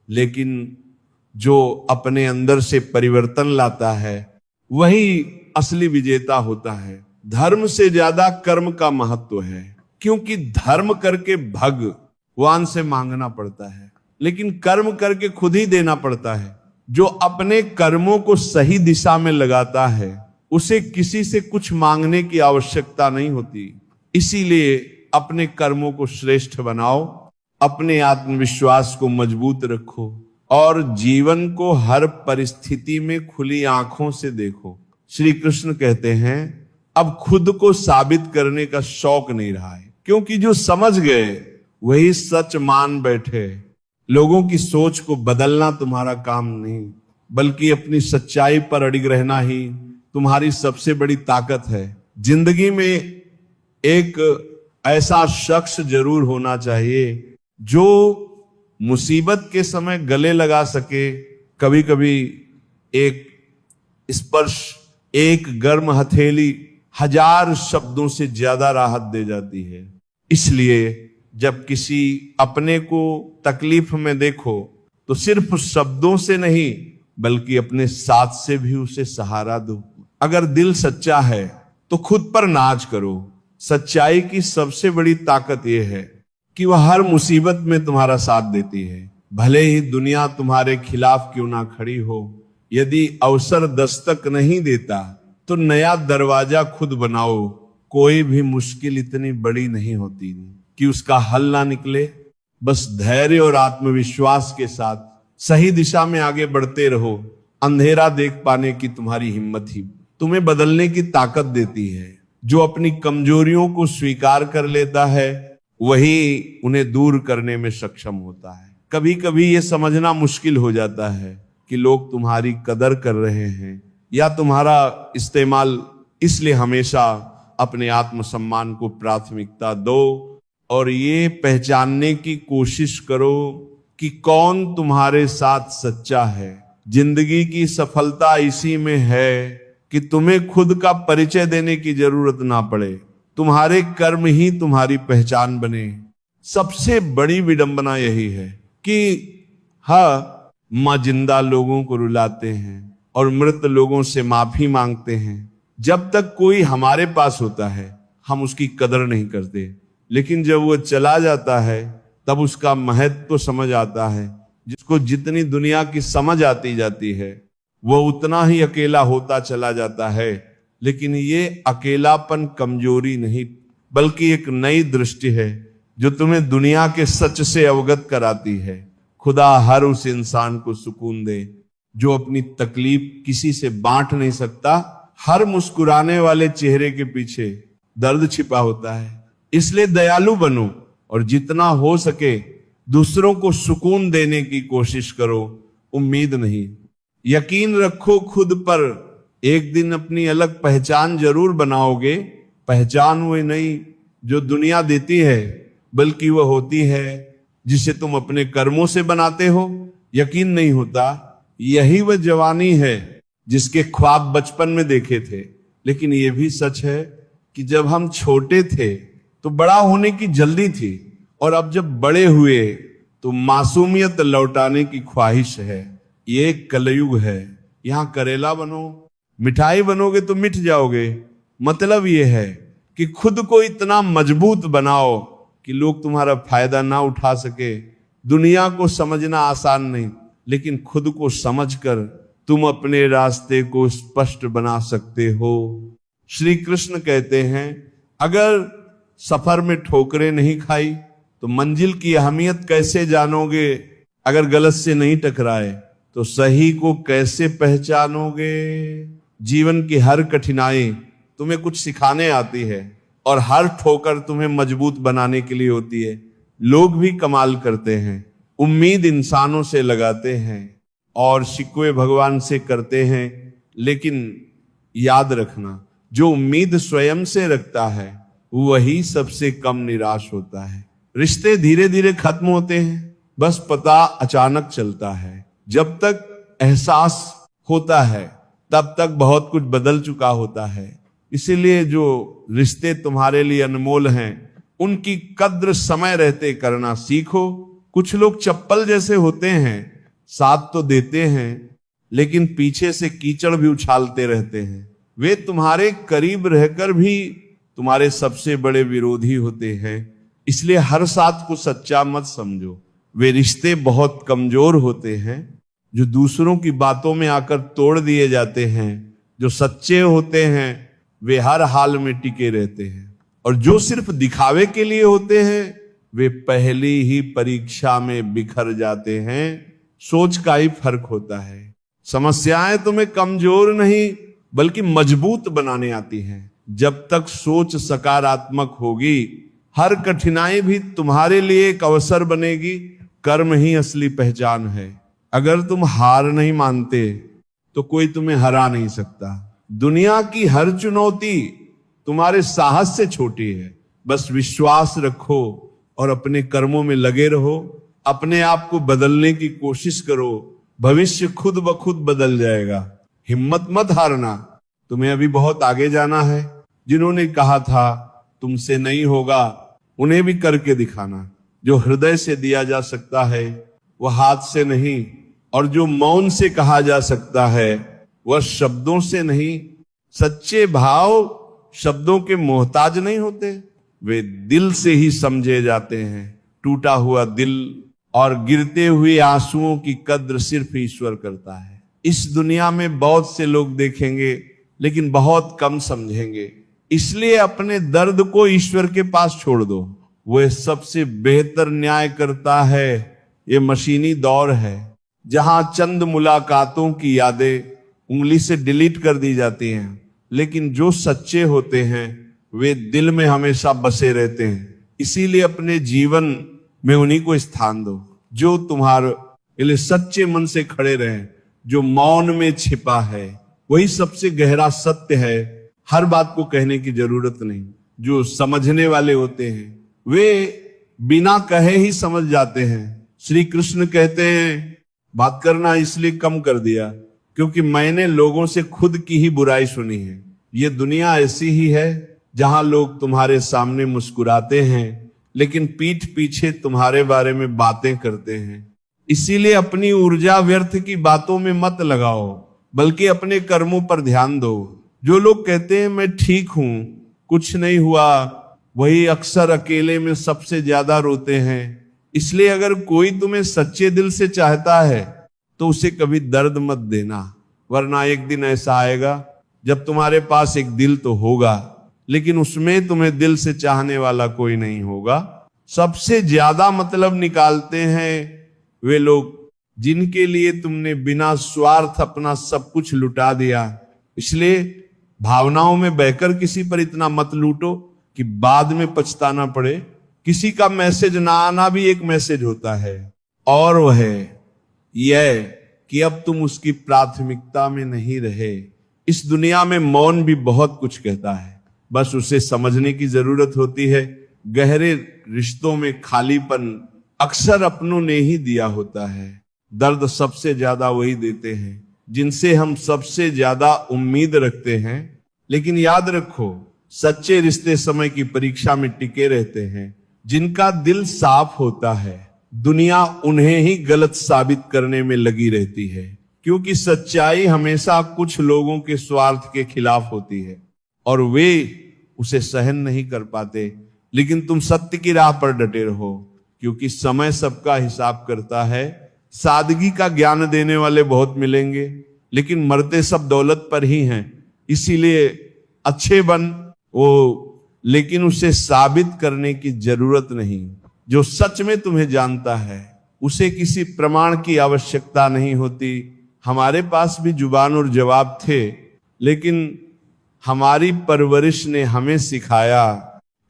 लेकिन जो अपने अंदर से परिवर्तन लाता है वही असली विजेता होता है। धर्म से ज्यादा कर्म का महत्व है, क्योंकि धर्म करके भगवान से मांगना पड़ता है, लेकिन कर्म करके खुद ही देना पड़ता है। जो अपने कर्मों को सही दिशा में लगाता है उसे किसी से कुछ मांगने की आवश्यकता नहीं होती। इसीलिए अपने कर्मों को श्रेष्ठ बनाओ, अपने आत्मविश्वास को मजबूत रखो और जीवन को हर परिस्थिति में खुली आंखों से देखो। श्री कृष्ण कहते हैं अब खुद को साबित करने का शौक नहीं रहा है, क्योंकि जो समझ गए वही सच मान बैठे। लोगों की सोच को बदलना तुम्हारा काम नहीं, बल्कि अपनी सच्चाई पर अडिग रहना ही तुम्हारी सबसे बड़ी ताकत है। जिंदगी में एक ऐसा शख्स जरूर होना चाहिए जो मुसीबत के समय गले लगा सके। कभी कभी एक स्पर्श, एक गर्म हथेली हजार शब्दों से ज्यादा राहत दे जाती है। इसलिए जब किसी अपने को तकलीफ में देखो तो सिर्फ शब्दों से नहीं बल्कि अपने साथ से भी उसे सहारा दो। अगर दिल सच्चा है तो खुद पर नाज करो। सच्चाई की सबसे बड़ी ताकत यह है कि वह हर मुसीबत में तुम्हारा साथ देती है, भले ही दुनिया तुम्हारे खिलाफ क्यों ना खड़ी हो। यदि अवसर दस्तक नहीं देता तो नया दरवाजा खुद बनाओ। कोई भी मुश्किल इतनी बड़ी नहीं होती कि उसका हल ना निकले। बस धैर्य और आत्मविश्वास के साथ सही दिशा में आगे बढ़ते रहो। अंधेरा देख पाने की तुम्हारी हिम्मत ही तुम्हें बदलने की ताकत देती है। जो अपनी कमजोरियों को स्वीकार कर लेता है वही उन्हें दूर करने में सक्षम होता है। कभी कभी ये समझना मुश्किल हो जाता है कि लोग तुम्हारी कदर कर रहे हैं या तुम्हारा इस्तेमाल, इसलिए हमेशा अपने आत्मसम्मान को प्राथमिकता दो और ये पहचानने की कोशिश करो कि कौन तुम्हारे साथ सच्चा है। जिंदगी की सफलता इसी में है कि तुम्हें खुद का परिचय देने की जरूरत ना पड़े, तुम्हारे कर्म ही तुम्हारी पहचान बने। सबसे बड़ी विडंबना यही है कि हाँ, माँ जिंदा लोगों को रुलाते हैं और मृत लोगों से माफी मांगते हैं। जब तक कोई हमारे पास होता है हम उसकी कदर नहीं करते, लेकिन जब वो चला जाता है तब उसका महत्व तो समझ आता है। जिसको जितनी दुनिया की समझ आती जाती है वो उतना ही अकेला होता चला जाता है। लेकिन ये अकेलापन कमजोरी नहीं, बल्कि एक नई दृष्टि है जो तुम्हें दुनिया के सच से अवगत कराती है। खुदा हर उस इंसान को सुकून दे जो अपनी तकलीफ किसी से बांट नहीं सकता। हर मुस्कुराने वाले चेहरे के पीछे दर्द छिपा होता है। इसलिए दयालु बनो और जितना हो सके दूसरों को सुकून देने की कोशिश करो। उम्मीद नहीं, यकीन रखो खुद पर, एक दिन अपनी अलग पहचान जरूर बनाओगे। पहचान वो नहीं जो दुनिया देती है, बल्कि वह होती है जिसे तुम अपने कर्मों से बनाते हो। यकीन नहीं होता, यही वह जवानी है जिसके ख्वाब बचपन में देखे थे। लेकिन यह भी सच है कि जब हम छोटे थे तो बड़ा होने की जल्दी थी, और अब जब बड़े हुए तो मासूमियत लौटाने की ख्वाहिश है। ये कलयुग है। यहां करेला बनो, मिठाई बनोगे तो मिट जाओगे। मतलब यह है कि खुद को इतना मजबूत बनाओ कि लोग तुम्हारा फायदा ना उठा सके। दुनिया को समझना आसान नहीं, लेकिन खुद को समझकर तुम अपने रास्ते को स्पष्ट बना सकते हो। श्री कृष्ण कहते हैं, अगर सफर में ठोकरें नहीं खाई तो मंजिल की अहमियत कैसे जानोगे? अगर गलत से नहीं टकराए तो सही को कैसे पहचानोगे? जीवन की हर कठिनाई तुम्हें कुछ सिखाने आती है और हर ठोकर तुम्हें मजबूत बनाने के लिए होती है। लोग भी कमाल करते हैं, उम्मीद इंसानों से लगाते हैं और शिकवे भगवान से करते हैं। लेकिन याद रखना, जो उम्मीद स्वयं से रखता है वही सबसे कम निराश होता है। रिश्ते धीरे धीरे खत्म होते हैं, बस पता अचानक चलता है। जब तक एहसास होता है तब तक बहुत कुछ बदल चुका होता है। इसीलिए जो रिश्ते तुम्हारे लिए अनमोल हैं उनकी कद्र समय रहते करना सीखो। कुछ लोग चप्पल जैसे होते हैं, साथ तो देते हैं लेकिन पीछे से कीचड़ भी उछालते रहते हैं। वे तुम्हारे करीब रहकर भी तुम्हारे सबसे बड़े विरोधी होते हैं। इसलिए हर साथ को सच्चा मत समझो। वे रिश्ते बहुत कमजोर होते हैं जो दूसरों की बातों में आकर तोड़ दिए जाते हैं। जो सच्चे होते हैं वे हर हाल में टिके रहते हैं, और जो सिर्फ दिखावे के लिए होते हैं वे पहली ही परीक्षा में बिखर जाते हैं। सोच का ही फर्क होता है। समस्याएं तुम्हें कमजोर नहीं बल्कि मजबूत बनाने आती हैं। जब तक सोच सकारात्मक होगी हर कठिनाई भी तुम्हारे लिए एक अवसर बनेगी। कर्म ही असली पहचान है। अगर तुम हार नहीं मानते तो कोई तुम्हें हरा नहीं सकता। दुनिया की हर चुनौती तुम्हारे साहस से छोटी है। बस विश्वास रखो और अपने कर्मों में लगे रहो। अपने आप को बदलने की कोशिश करो, भविष्य खुद ब खुद बदल जाएगा। हिम्मत मत हारना, तुम्हें अभी बहुत आगे जाना है। जिन्होंने कहा था तुमसे नहीं होगा, उन्हें भी करके दिखाना। जो हृदय से दिया जा सकता है वह हाथ से नहीं, और जो मौन से कहा जा सकता है वह शब्दों से नहीं। सच्चे भाव शब्दों के मोहताज नहीं होते, वे दिल से ही समझे जाते हैं। टूटा हुआ दिल और गिरते हुए आंसुओं की कद्र सिर्फ ईश्वर करता है। इस दुनिया में बहुत से लोग देखेंगे लेकिन बहुत कम समझेंगे। इसलिए अपने दर्द को ईश्वर के पास छोड़ दो, वह सबसे बेहतर न्याय करता है। ये मशीनी दौर है जहां चंद मुलाकातों की यादें उंगली से डिलीट कर दी जाती हैं, लेकिन जो सच्चे होते हैं वे दिल में हमेशा बसे रहते हैं। इसीलिए अपने जीवन में उन्हीं को स्थान दो जो तुम्हारे लिए सच्चे मन से खड़े रहें। जो मौन में छिपा है वही सबसे गहरा सत्य है। हर बात को कहने की जरूरत नहीं। जो समझने वाले होते हैं वे बिना कहे ही समझ जाते हैं। श्री कृष्ण कहते हैं, बात करना इसलिए कम कर दिया क्योंकि मैंने लोगों से खुद की ही बुराई सुनी है। ये दुनिया ऐसी ही है जहां लोग तुम्हारे सामने मुस्कुराते हैं लेकिन पीठ पीछे तुम्हारे बारे में बातें करते हैं। इसीलिए अपनी ऊर्जा व्यर्थ की बातों में मत लगाओ, बल्कि अपने कर्मों पर ध्यान दो। जो लोग कहते हैं मैं ठीक हूं, कुछ नहीं हुआ, वही अक्सर अकेले में सबसे ज्यादा रोते हैं। इसलिए अगर कोई तुम्हें सच्चे दिल से चाहता है तो उसे कभी दर्द मत देना, वरना एक दिन ऐसा आएगा जब तुम्हारे पास एक दिल तो होगा, लेकिन उसमें तुम्हें दिल से चाहने वाला कोई नहीं होगा। सबसे ज्यादा मतलब निकालते हैं वे लोग जिनके लिए तुमने बिना स्वार्थ अपना सब कुछ लुटा दिया। इसलिए भावनाओं में बहकर किसी पर इतना मत लूटो कि बाद में पछताना पड़े। किसी का मैसेज ना आना भी एक मैसेज होता है, और वह है यह कि अब तुम उसकी प्राथमिकता में नहीं रहे। इस दुनिया में मौन भी बहुत कुछ कहता है, बस उसे समझने की जरूरत होती है। गहरे रिश्तों में खालीपन अक्सर अपनों ने ही दिया होता है। दर्द सबसे ज्यादा वही देते हैं जिनसे हम सबसे ज्यादा उम्मीद रखते हैं। लेकिन याद रखो, सच्चे रिश्ते समय की परीक्षा में टिके रहते हैं। जिनका दिल साफ होता है, दुनिया उन्हें ही गलत साबित करने में लगी रहती है, क्योंकि सच्चाई हमेशा कुछ लोगों के स्वार्थ के खिलाफ होती है और वे उसे सहन नहीं कर पाते। लेकिन तुम सत्य की राह पर डटे रहो, क्योंकि समय सबका हिसाब करता है। सादगी का ज्ञान देने वाले बहुत मिलेंगे, लेकिन मरते सब दौलत पर ही हैं। इसीलिए अच्छे बन वो, लेकिन उसे साबित करने की जरूरत नहीं। जो सच में तुम्हें जानता है उसे किसी प्रमाण की आवश्यकता नहीं होती। हमारे पास भी जुबान और जवाब थे, लेकिन हमारी परवरिश ने हमें सिखाया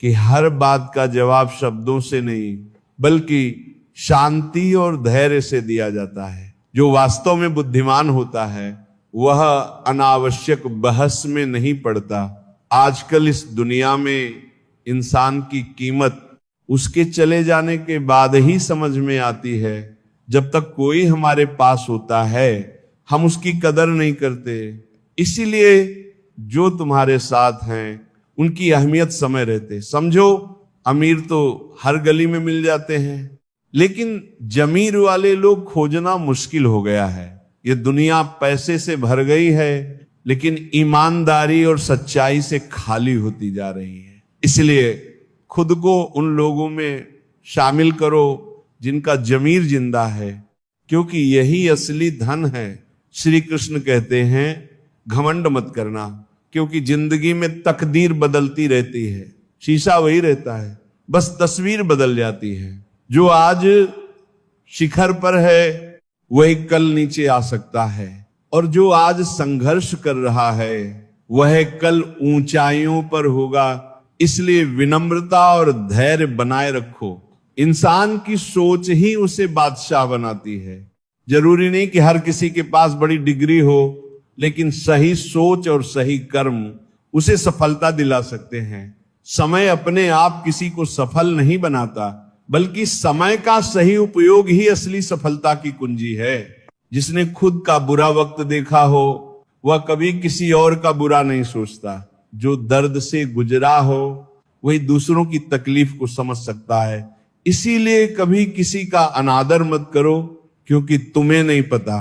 कि हर बात का जवाब शब्दों से नहीं, बल्कि शांति और धैर्य से दिया जाता है। जो वास्तव में बुद्धिमान होता है वह अनावश्यक बहस में नहीं पड़ता। आजकल इस दुनिया में इंसान की कीमत उसके चले जाने के बाद ही समझ में आती है। जब तक कोई हमारे पास होता है हम उसकी कदर नहीं करते। इसीलिए जो तुम्हारे साथ हैं उनकी अहमियत समय रहते। समझो, अमीर तो हर गली में मिल जाते हैं, लेकिन जमीर वाले लोग खोजना मुश्किल हो गया है। ये दुनिया पैसे से भर गई है, लेकिन ईमानदारी और सच्चाई से खाली होती जा रही है। इसलिए खुद को उन लोगों में शामिल करो जिनका जमीर जिंदा है, क्योंकि यही असली धन है। श्री कृष्ण कहते हैं घमंड मत करना, क्योंकि जिंदगी में तकदीर बदलती रहती है, शीशा वही रहता है, बस तस्वीर बदल जाती है। जो आज शिखर पर है वही कल नीचे आ सकता है, और जो आज संघर्ष कर रहा है वह कल ऊंचाइयों पर होगा। इसलिए विनम्रता और धैर्य बनाए रखो। इंसान की सोच ही उसे बादशाह बनाती है। जरूरी नहीं कि हर किसी के पास बड़ी डिग्री हो, लेकिन सही सोच और सही कर्म उसे सफलता दिला सकते हैं। समय अपने आप किसी को सफल नहीं बनाता, बल्कि समय का सही उपयोग ही असली सफलता की कुंजी है। जिसने खुद का बुरा वक्त देखा हो वह कभी किसी और का बुरा नहीं सोचता। जो दर्द से गुजरा हो वही दूसरों की तकलीफ को समझ सकता है। इसीलिए कभी किसी का अनादर मत करो, क्योंकि तुम्हें नहीं पता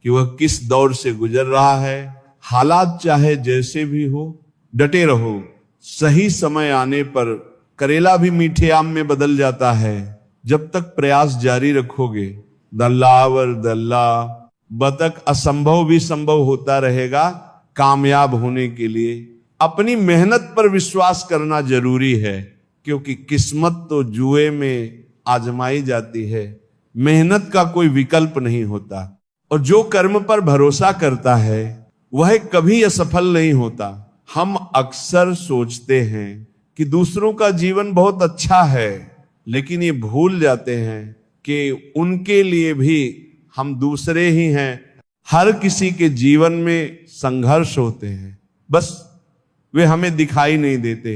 कि वह किस दौर से गुजर रहा है। हालात चाहे जैसे भी हो, डटे रहो। सही समय आने पर करेला भी मीठे आम में बदल जाता है। जब तक प्रयास जारी रखोगे, दल्लावर दल्ला बतख असंभव भी संभव होता रहेगा। कामयाब होने के लिए अपनी मेहनत पर विश्वास करना जरूरी है, क्योंकि किस्मत तो जुए में आजमाई जाती है। मेहनत का कोई विकल्प नहीं होता, और जो कर्म पर भरोसा करता है वह कभी असफल नहीं होता। हम अक्सर सोचते हैं कि दूसरों का जीवन बहुत अच्छा है, लेकिन ये भूल जाते हैं कि उनके लिए भी हम दूसरे ही हैं। हर किसी के जीवन में संघर्ष होते हैं, बस वे हमें दिखाई नहीं देते।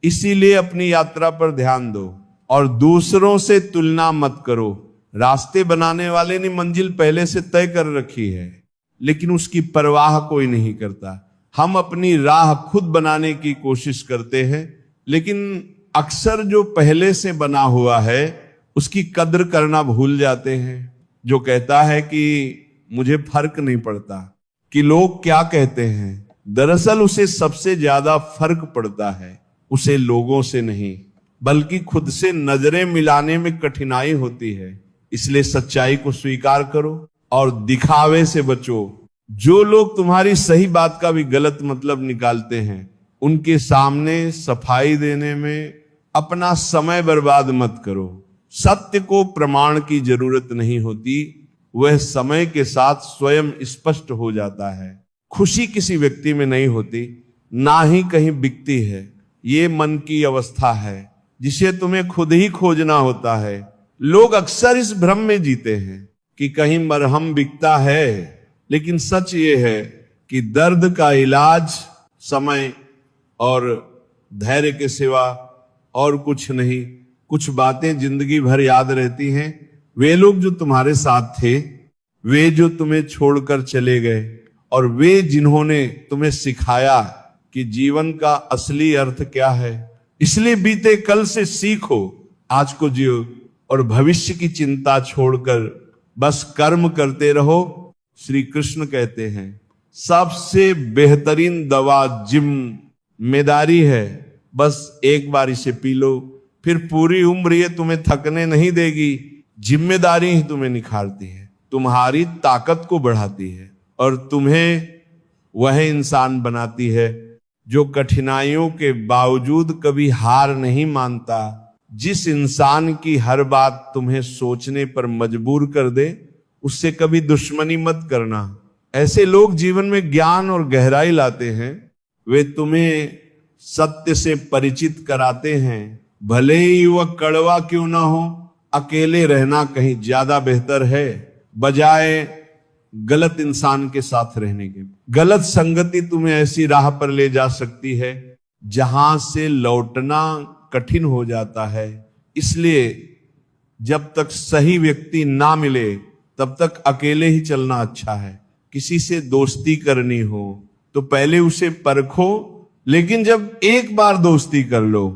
इसीलिए अपनी यात्रा पर ध्यान दो और दूसरों से तुलना मत करो। रास्ते बनाने वाले ने मंजिल पहले से तय कर रखी है, लेकिन उसकी परवाह कोई नहीं करता। हम अपनी राह खुद बनाने की कोशिश करते हैं, लेकिन अक्सर जो पहले से बना हुआ है उसकी कद्र करना भूल जाते हैं। जो कहता है कि मुझे फर्क नहीं पड़ता कि लोग क्या कहते हैं, दरअसल उसे सबसे ज्यादा फर्क पड़ता है उसे लोगों से नहीं बल्कि खुद से नजरें मिलाने में कठिनाई होती है। इसलिए सच्चाई को स्वीकार करो और दिखावे से बचो। जो लोग तुम्हारी सही बात का भी गलत मतलब निकालते हैं, उनके सामने सफाई देने में अपना समय बर्बाद मत करो। सत्य को प्रमाण की जरूरत नहीं होती, वह समय के साथ स्वयं स्पष्ट हो जाता है। खुशी किसी व्यक्ति में नहीं होती, ना ही कहीं बिकती है। ये मन की अवस्था है जिसे तुम्हें खुद ही खोजना होता है। लोग अक्सर इस भ्रम में जीते हैं कि कहीं मरहम बिकता है, लेकिन सच ये है कि दर्द का इलाज समय और धैर्य के सिवा और कुछ नहीं। कुछ बातें जिंदगी भर याद रहती हैं। वे लोग जो तुम्हारे साथ थे, वे जो तुम्हें छोड़कर चले गए, और वे जिन्होंने तुम्हें सिखाया कि जीवन का असली अर्थ क्या है। इसलिए बीते कल से सीखो, आज को जियो और भविष्य की चिंता छोड़कर बस कर्म करते रहो। श्री कृष्ण कहते हैं सबसे बेहतरीन दवा जिम्मेदारी है। बस एक बार इसे पी लो, फिर पूरी उम्र ये तुम्हें थकने नहीं देगी। जिम्मेदारी ही तुम्हें निखारती है, तुम्हारी ताकत को बढ़ाती है और तुम्हें वह इंसान बनाती है जो कठिनाइयों के बावजूद कभी हार नहीं मानता। जिस इंसान की हर बात तुम्हें सोचने पर मजबूर कर दे, उससे कभी दुश्मनी मत करना। ऐसे लोग जीवन में ज्ञान और गहराई लाते हैं। वे तुम्हें सत्य से परिचित कराते हैं। भले ही वह कड़वा क्यों ना हो, अकेले रहना कहीं ज्यादा बेहतर है बजाय गलत इंसान के साथ रहने के। गलत संगति तुम्हें ऐसी राह पर ले जा सकती है जहां से लौटना कठिन हो जाता है। इसलिए जब तक सही व्यक्ति ना मिले तब तक अकेले ही चलना अच्छा है। किसी से दोस्ती करनी हो तो पहले उसे परखो, लेकिन जब एक बार दोस्ती कर लो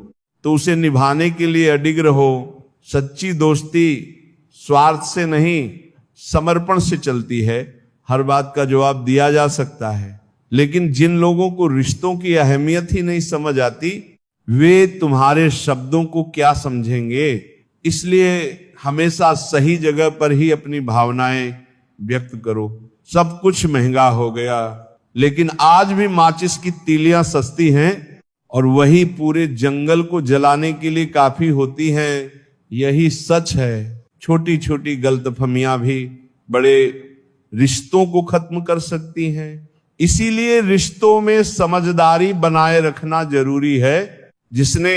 तो उसे निभाने के लिए अडिग रहो। सच्ची दोस्ती स्वार्थ से नहीं, समर्पण से चलती है। हर बात का जवाब दिया जा सकता है, लेकिन जिन लोगों को रिश्तों की अहमियत ही नहीं समझ आती, वे तुम्हारे शब्दों को क्या समझेंगे। इसलिए हमेशा सही जगह पर ही अपनी भावनाएं व्यक्त करो। सब कुछ महंगा हो गया, लेकिन आज भी माचिस की तीलियां सस्ती हैं और वही पूरे जंगल को जलाने के लिए काफी होती हैं। यही सच है। छोटी छोटी गलतफहमियां भी बड़े रिश्तों को खत्म कर सकती हैं। इसीलिए रिश्तों में समझदारी बनाए रखना जरूरी है। जिसने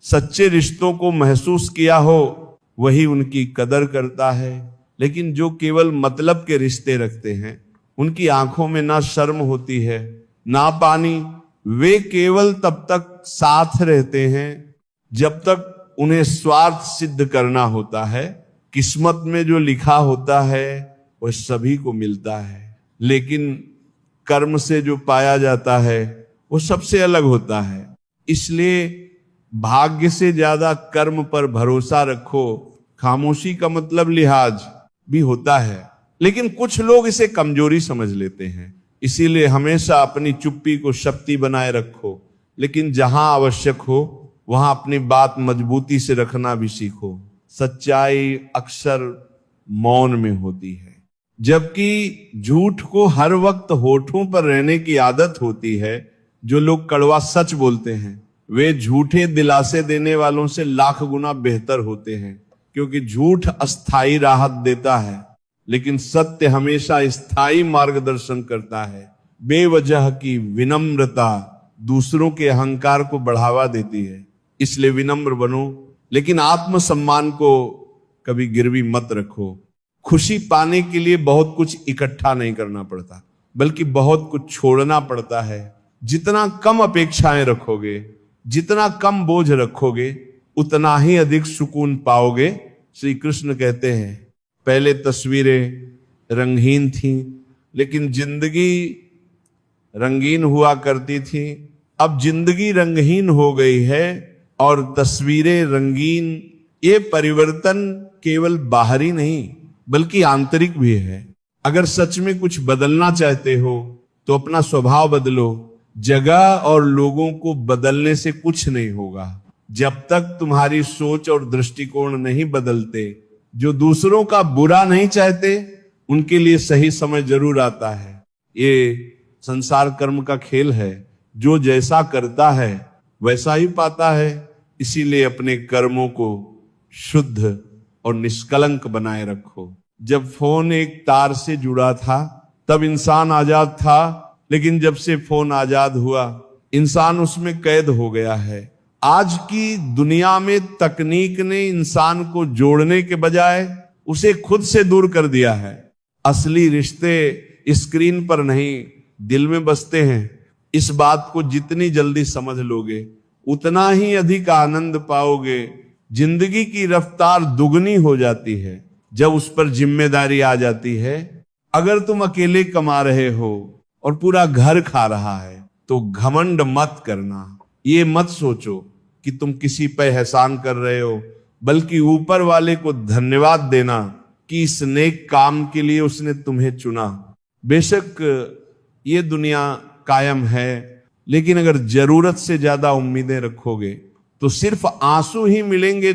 सच्चे रिश्तों को महसूस किया हो वही उनकी कदर करता है, लेकिन जो केवल मतलब के रिश्ते रखते हैं उनकी आंखों में ना शर्म होती है ना पानी। वे केवल तब तक साथ रहते हैं जब तक उन्हें स्वार्थ सिद्ध करना होता है। किस्मत में जो लिखा होता है वह सभी को मिलता है, लेकिन कर्म से जो पाया जाता है वो सबसे अलग होता है। इसलिए भाग्य से ज्यादा कर्म पर भरोसा रखो। खामोशी का मतलब लिहाज भी होता है, लेकिन कुछ लोग इसे कमजोरी समझ लेते हैं। इसीलिए हमेशा अपनी चुप्पी को शक्ति बनाए रखो, लेकिन जहां आवश्यक हो वहां अपनी बात मजबूती से रखना भी सीखो। सच्चाई अक्सर मौन में होती है, जबकि झूठ को हर वक्त होठों पर रहने की आदत होती है। जो लोग कड़वा सच बोलते हैं वे झूठे दिलासे देने वालों से लाख गुना बेहतर होते हैं, क्योंकि झूठ अस्थाई राहत देता है, लेकिन सत्य हमेशा स्थायी मार्गदर्शन करता है। बेवजह की विनम्रता दूसरों के अहंकार को बढ़ावा देती है। इसलिए विनम्र बनो, लेकिन आत्मसम्मान को कभी गिरवी मत रखो। खुशी पाने के लिए बहुत कुछ इकट्ठा नहीं करना पड़ता, बल्कि बहुत कुछ छोड़ना पड़ता है। जितना कम अपेक्षाएं रखोगे, जितना कम बोझ रखोगे, उतना ही अधिक सुकून पाओगे। श्री कृष्ण कहते हैं पहले तस्वीरें रंगहीन थीं, लेकिन जिंदगी रंगीन हुआ करती थी। अब जिंदगी रंगहीन हो गई है और तस्वीरें रंगीन। ये परिवर्तन केवल बाहरी नहीं बल्कि आंतरिक भी है। अगर सच में कुछ बदलना चाहते हो तो अपना स्वभाव बदलो। जगह और लोगों को बदलने से कुछ नहीं होगा। जब तक तुम्हारी सोच और दृष्टिकोण नहीं बदलते, जो दूसरों का बुरा नहीं चाहते, उनके लिए सही समय जरूर आता है। ये संसार कर्म का खेल है। जो जैसा करता है वैसा ही पाता है। इसीलिए अपने कर्मों को शुद्ध और निष्कलंक बनाए रखो। जब फोन एक तार से जुड़ा था तब इंसान आजाद था, लेकिन जब से फोन आजाद हुआ इंसान उसमें कैद हो गया है। आज की दुनिया में तकनीक ने इंसान को जोड़ने के बजाय उसे खुद से दूर कर दिया है। असली रिश्ते स्क्रीन पर नहीं, दिल में बसते हैं। इस बात को जितनी जल्दी समझ लोगे उतना ही अधिक आनंद पाओगे। जिंदगी की रफ्तार दुगनी हो जाती है जब उस पर जिम्मेदारी आ जाती है। अगर तुम अकेले कमा रहे हो और पूरा घर खा रहा है तो घमंड मत करना। ये मत सोचो कि तुम किसी पर एहसान कर रहे हो, बल्कि ऊपर वाले को धन्यवाद देना कि इस नेक काम के लिए उसने तुम्हें चुना। बेशक ये दुनिया कायम है, लेकिन अगर जरूरत से ज्यादा उम्मीदें रखोगे तो सिर्फ आंसू ही मिलेंगे।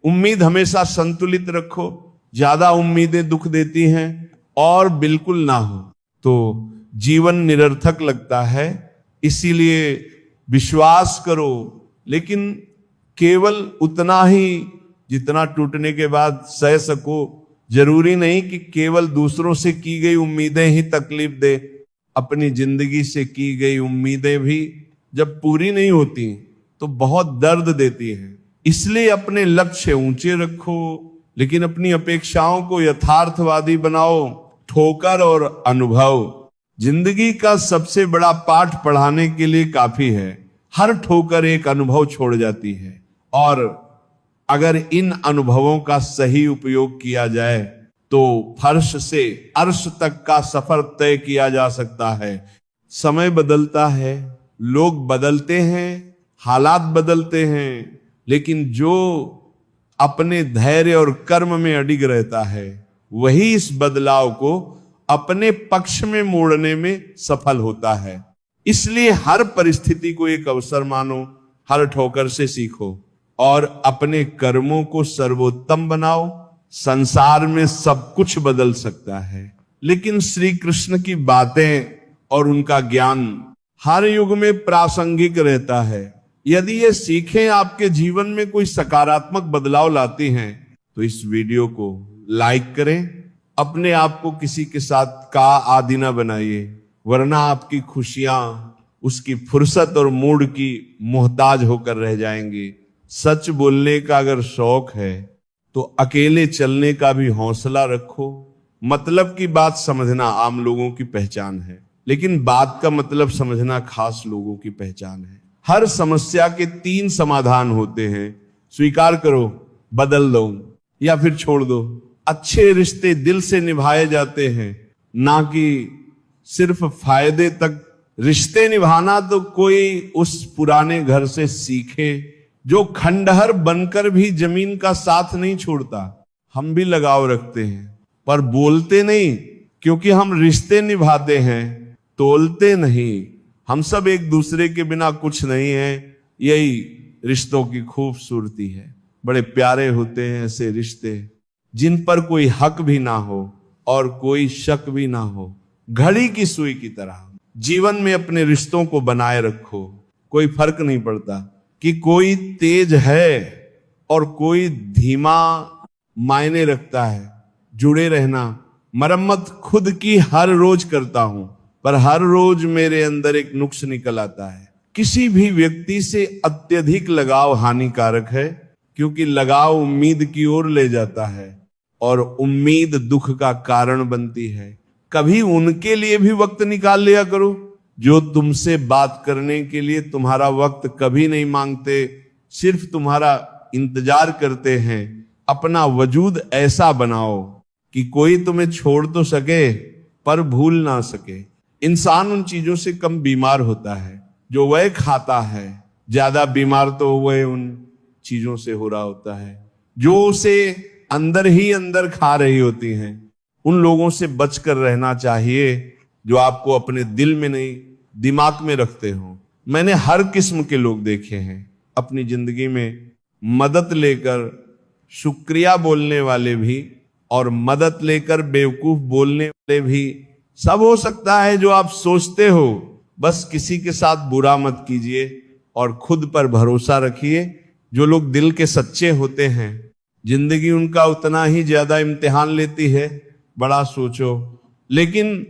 उम्मीद हमेशा संतुलित रखो। ज्यादा उम्मीदें दुख देती हैं, और बिल्कुल ना हो तो जीवन निरर्थक लगता है। इसीलिए विश्वास करो, लेकिन केवल उतना ही जितना टूटने के बाद सह सको। जरूरी नहीं कि केवल दूसरों से की गई उम्मीदें ही तकलीफ दे। अपनी जिंदगी से की गई उम्मीदें भी जब पूरी नहीं होती तो बहुत दर्द देती हैं। इसलिए अपने लक्ष्य ऊंचे रखो, लेकिन अपनी अपेक्षाओं को यथार्थवादी बनाओ। ठोकर और अनुभव जिंदगी का सबसे बड़ा पाठ पढ़ाने के लिए काफी है। हर ठोकर एक अनुभव छोड़ जाती है, और अगर इन अनुभवों का सही उपयोग किया जाए तो फर्श से अर्श तक का सफर तय किया जा सकता है। समय बदलता है, लोग बदलते हैं, हालात बदलते हैं, लेकिन जो अपने धैर्य और कर्म में अडिग रहता है वही इस बदलाव को अपने पक्ष में मोड़ने में सफल होता है। इसलिए हर परिस्थिति को एक अवसर मानो, हर ठोकर से सीखो और अपने कर्मों को सर्वोत्तम बनाओ। संसार में सब कुछ बदल सकता है, लेकिन श्री कृष्ण की बातें और उनका ज्ञान हर युग में प्रासंगिक रहता है। यदि ये सीखें आपके जीवन में कोई सकारात्मक बदलाव लाती हैं तो इस वीडियो को लाइक करें। अपने आप को किसी के साथ का आदी ना बनाइए, वरना आपकी खुशियां उसकी फुर्सत और मूड की मोहताज होकर रह जाएंगी। सच बोलने का अगर शौक है तो अकेले चलने का भी हौसला रखो। मतलब की बात समझना आम लोगों की पहचान है, लेकिन बात का मतलब समझना खास लोगों की पहचान है। हर समस्या के 3 समाधान होते हैं। स्वीकार करो, बदल दो या फिर छोड़ दो। अच्छे रिश्ते दिल से निभाए जाते हैं, ना कि सिर्फ फायदे तक। रिश्ते निभाना तो कोई उस पुराने घर से सीखे जो खंडहर बनकर भी जमीन का साथ नहीं छोड़ता। हम भी लगाव रखते हैं पर बोलते नहीं, क्योंकि हम रिश्ते निभाते हैं, तोलते नहीं। हम सब एक दूसरे के बिना कुछ नहीं है। यही रिश्तों की खूबसूरती है। बड़े प्यारे होते हैं ऐसे रिश्ते जिन पर कोई हक भी ना हो और कोई शक भी ना हो। घड़ी की सुई की तरह जीवन में अपने रिश्तों को बनाए रखो। कोई फर्क नहीं पड़ता कि कोई तेज है और कोई धीमा मायने रखता है। जुड़े रहना। मरम्मत खुद की हर रोज करता हूं, पर हर रोज मेरे अंदर एक नुक्स निकल आता है। किसी भी व्यक्ति से अत्यधिक लगाव हानिकारक है, क्योंकि लगाव उम्मीद की ओर ले जाता है और उम्मीद दुख का कारण बनती है। कभी उनके लिए भी वक्त निकाल लिया करो जो तुमसे बात करने के लिए तुम्हारा वक्त कभी नहीं मांगते, सिर्फ तुम्हारा इंतजार करते हैं। अपना वजूद ऐसा बनाओ कि कोई तुम्हें छोड़ तो सके पर भूल ना सके। इंसान उन चीजों से कम बीमार होता है जो वह खाता है। ज्यादा बीमार तो वह उन चीजों से हो रहा होता है जो उसे अंदर ही अंदर खा रही होती हैं। उन लोगों से बचकर रहना चाहिए जो आपको अपने दिल में नहीं दिमाग में रखते हो। मैंने हर किस्म के लोग देखे हैं अपनी जिंदगी में, मदद लेकर शुक्रिया बोलने वाले भी और मदद लेकर बेवकूफ बोलने वाले भी। सब हो सकता है जो आप सोचते हो, बस किसी के साथ बुरा मत कीजिए और खुद पर भरोसा रखिए। जो लोग दिल के सच्चे होते हैं, जिंदगी उनका उतना ही ज्यादा इम्तिहान लेती है, बड़ा सोचो, लेकिन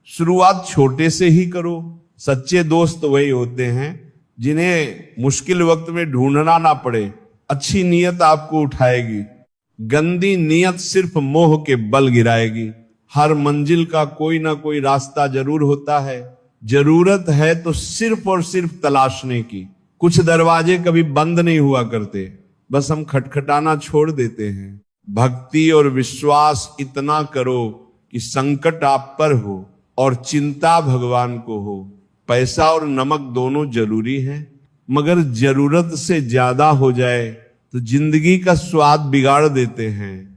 शुरुआत छोटे से ही करो। सच्चे दोस्त वही होते हैं जिन्हें मुश्किल वक्त में ढूंढना ना पड़े। अच्छी नीयत आपको उठाएगी, गंदी नीयत सिर्फ मोह के बल गिराएगी। हर मंजिल का कोई ना कोई रास्ता जरूर होता है, जरूरत है तो सिर्फ और सिर्फ तलाशने की। कुछ दरवाजे कभी बंद नहीं हुआ करते, बस हम खटखटाना छोड़ देते हैं। भक्ति और विश्वास इतना करो कि संकट आप पर हो और चिंता भगवान को हो। पैसा और नमक दोनों जरूरी है, मगर जरूरत से ज्यादा हो जाए तो जिंदगी का स्वाद बिगाड़ देते हैं।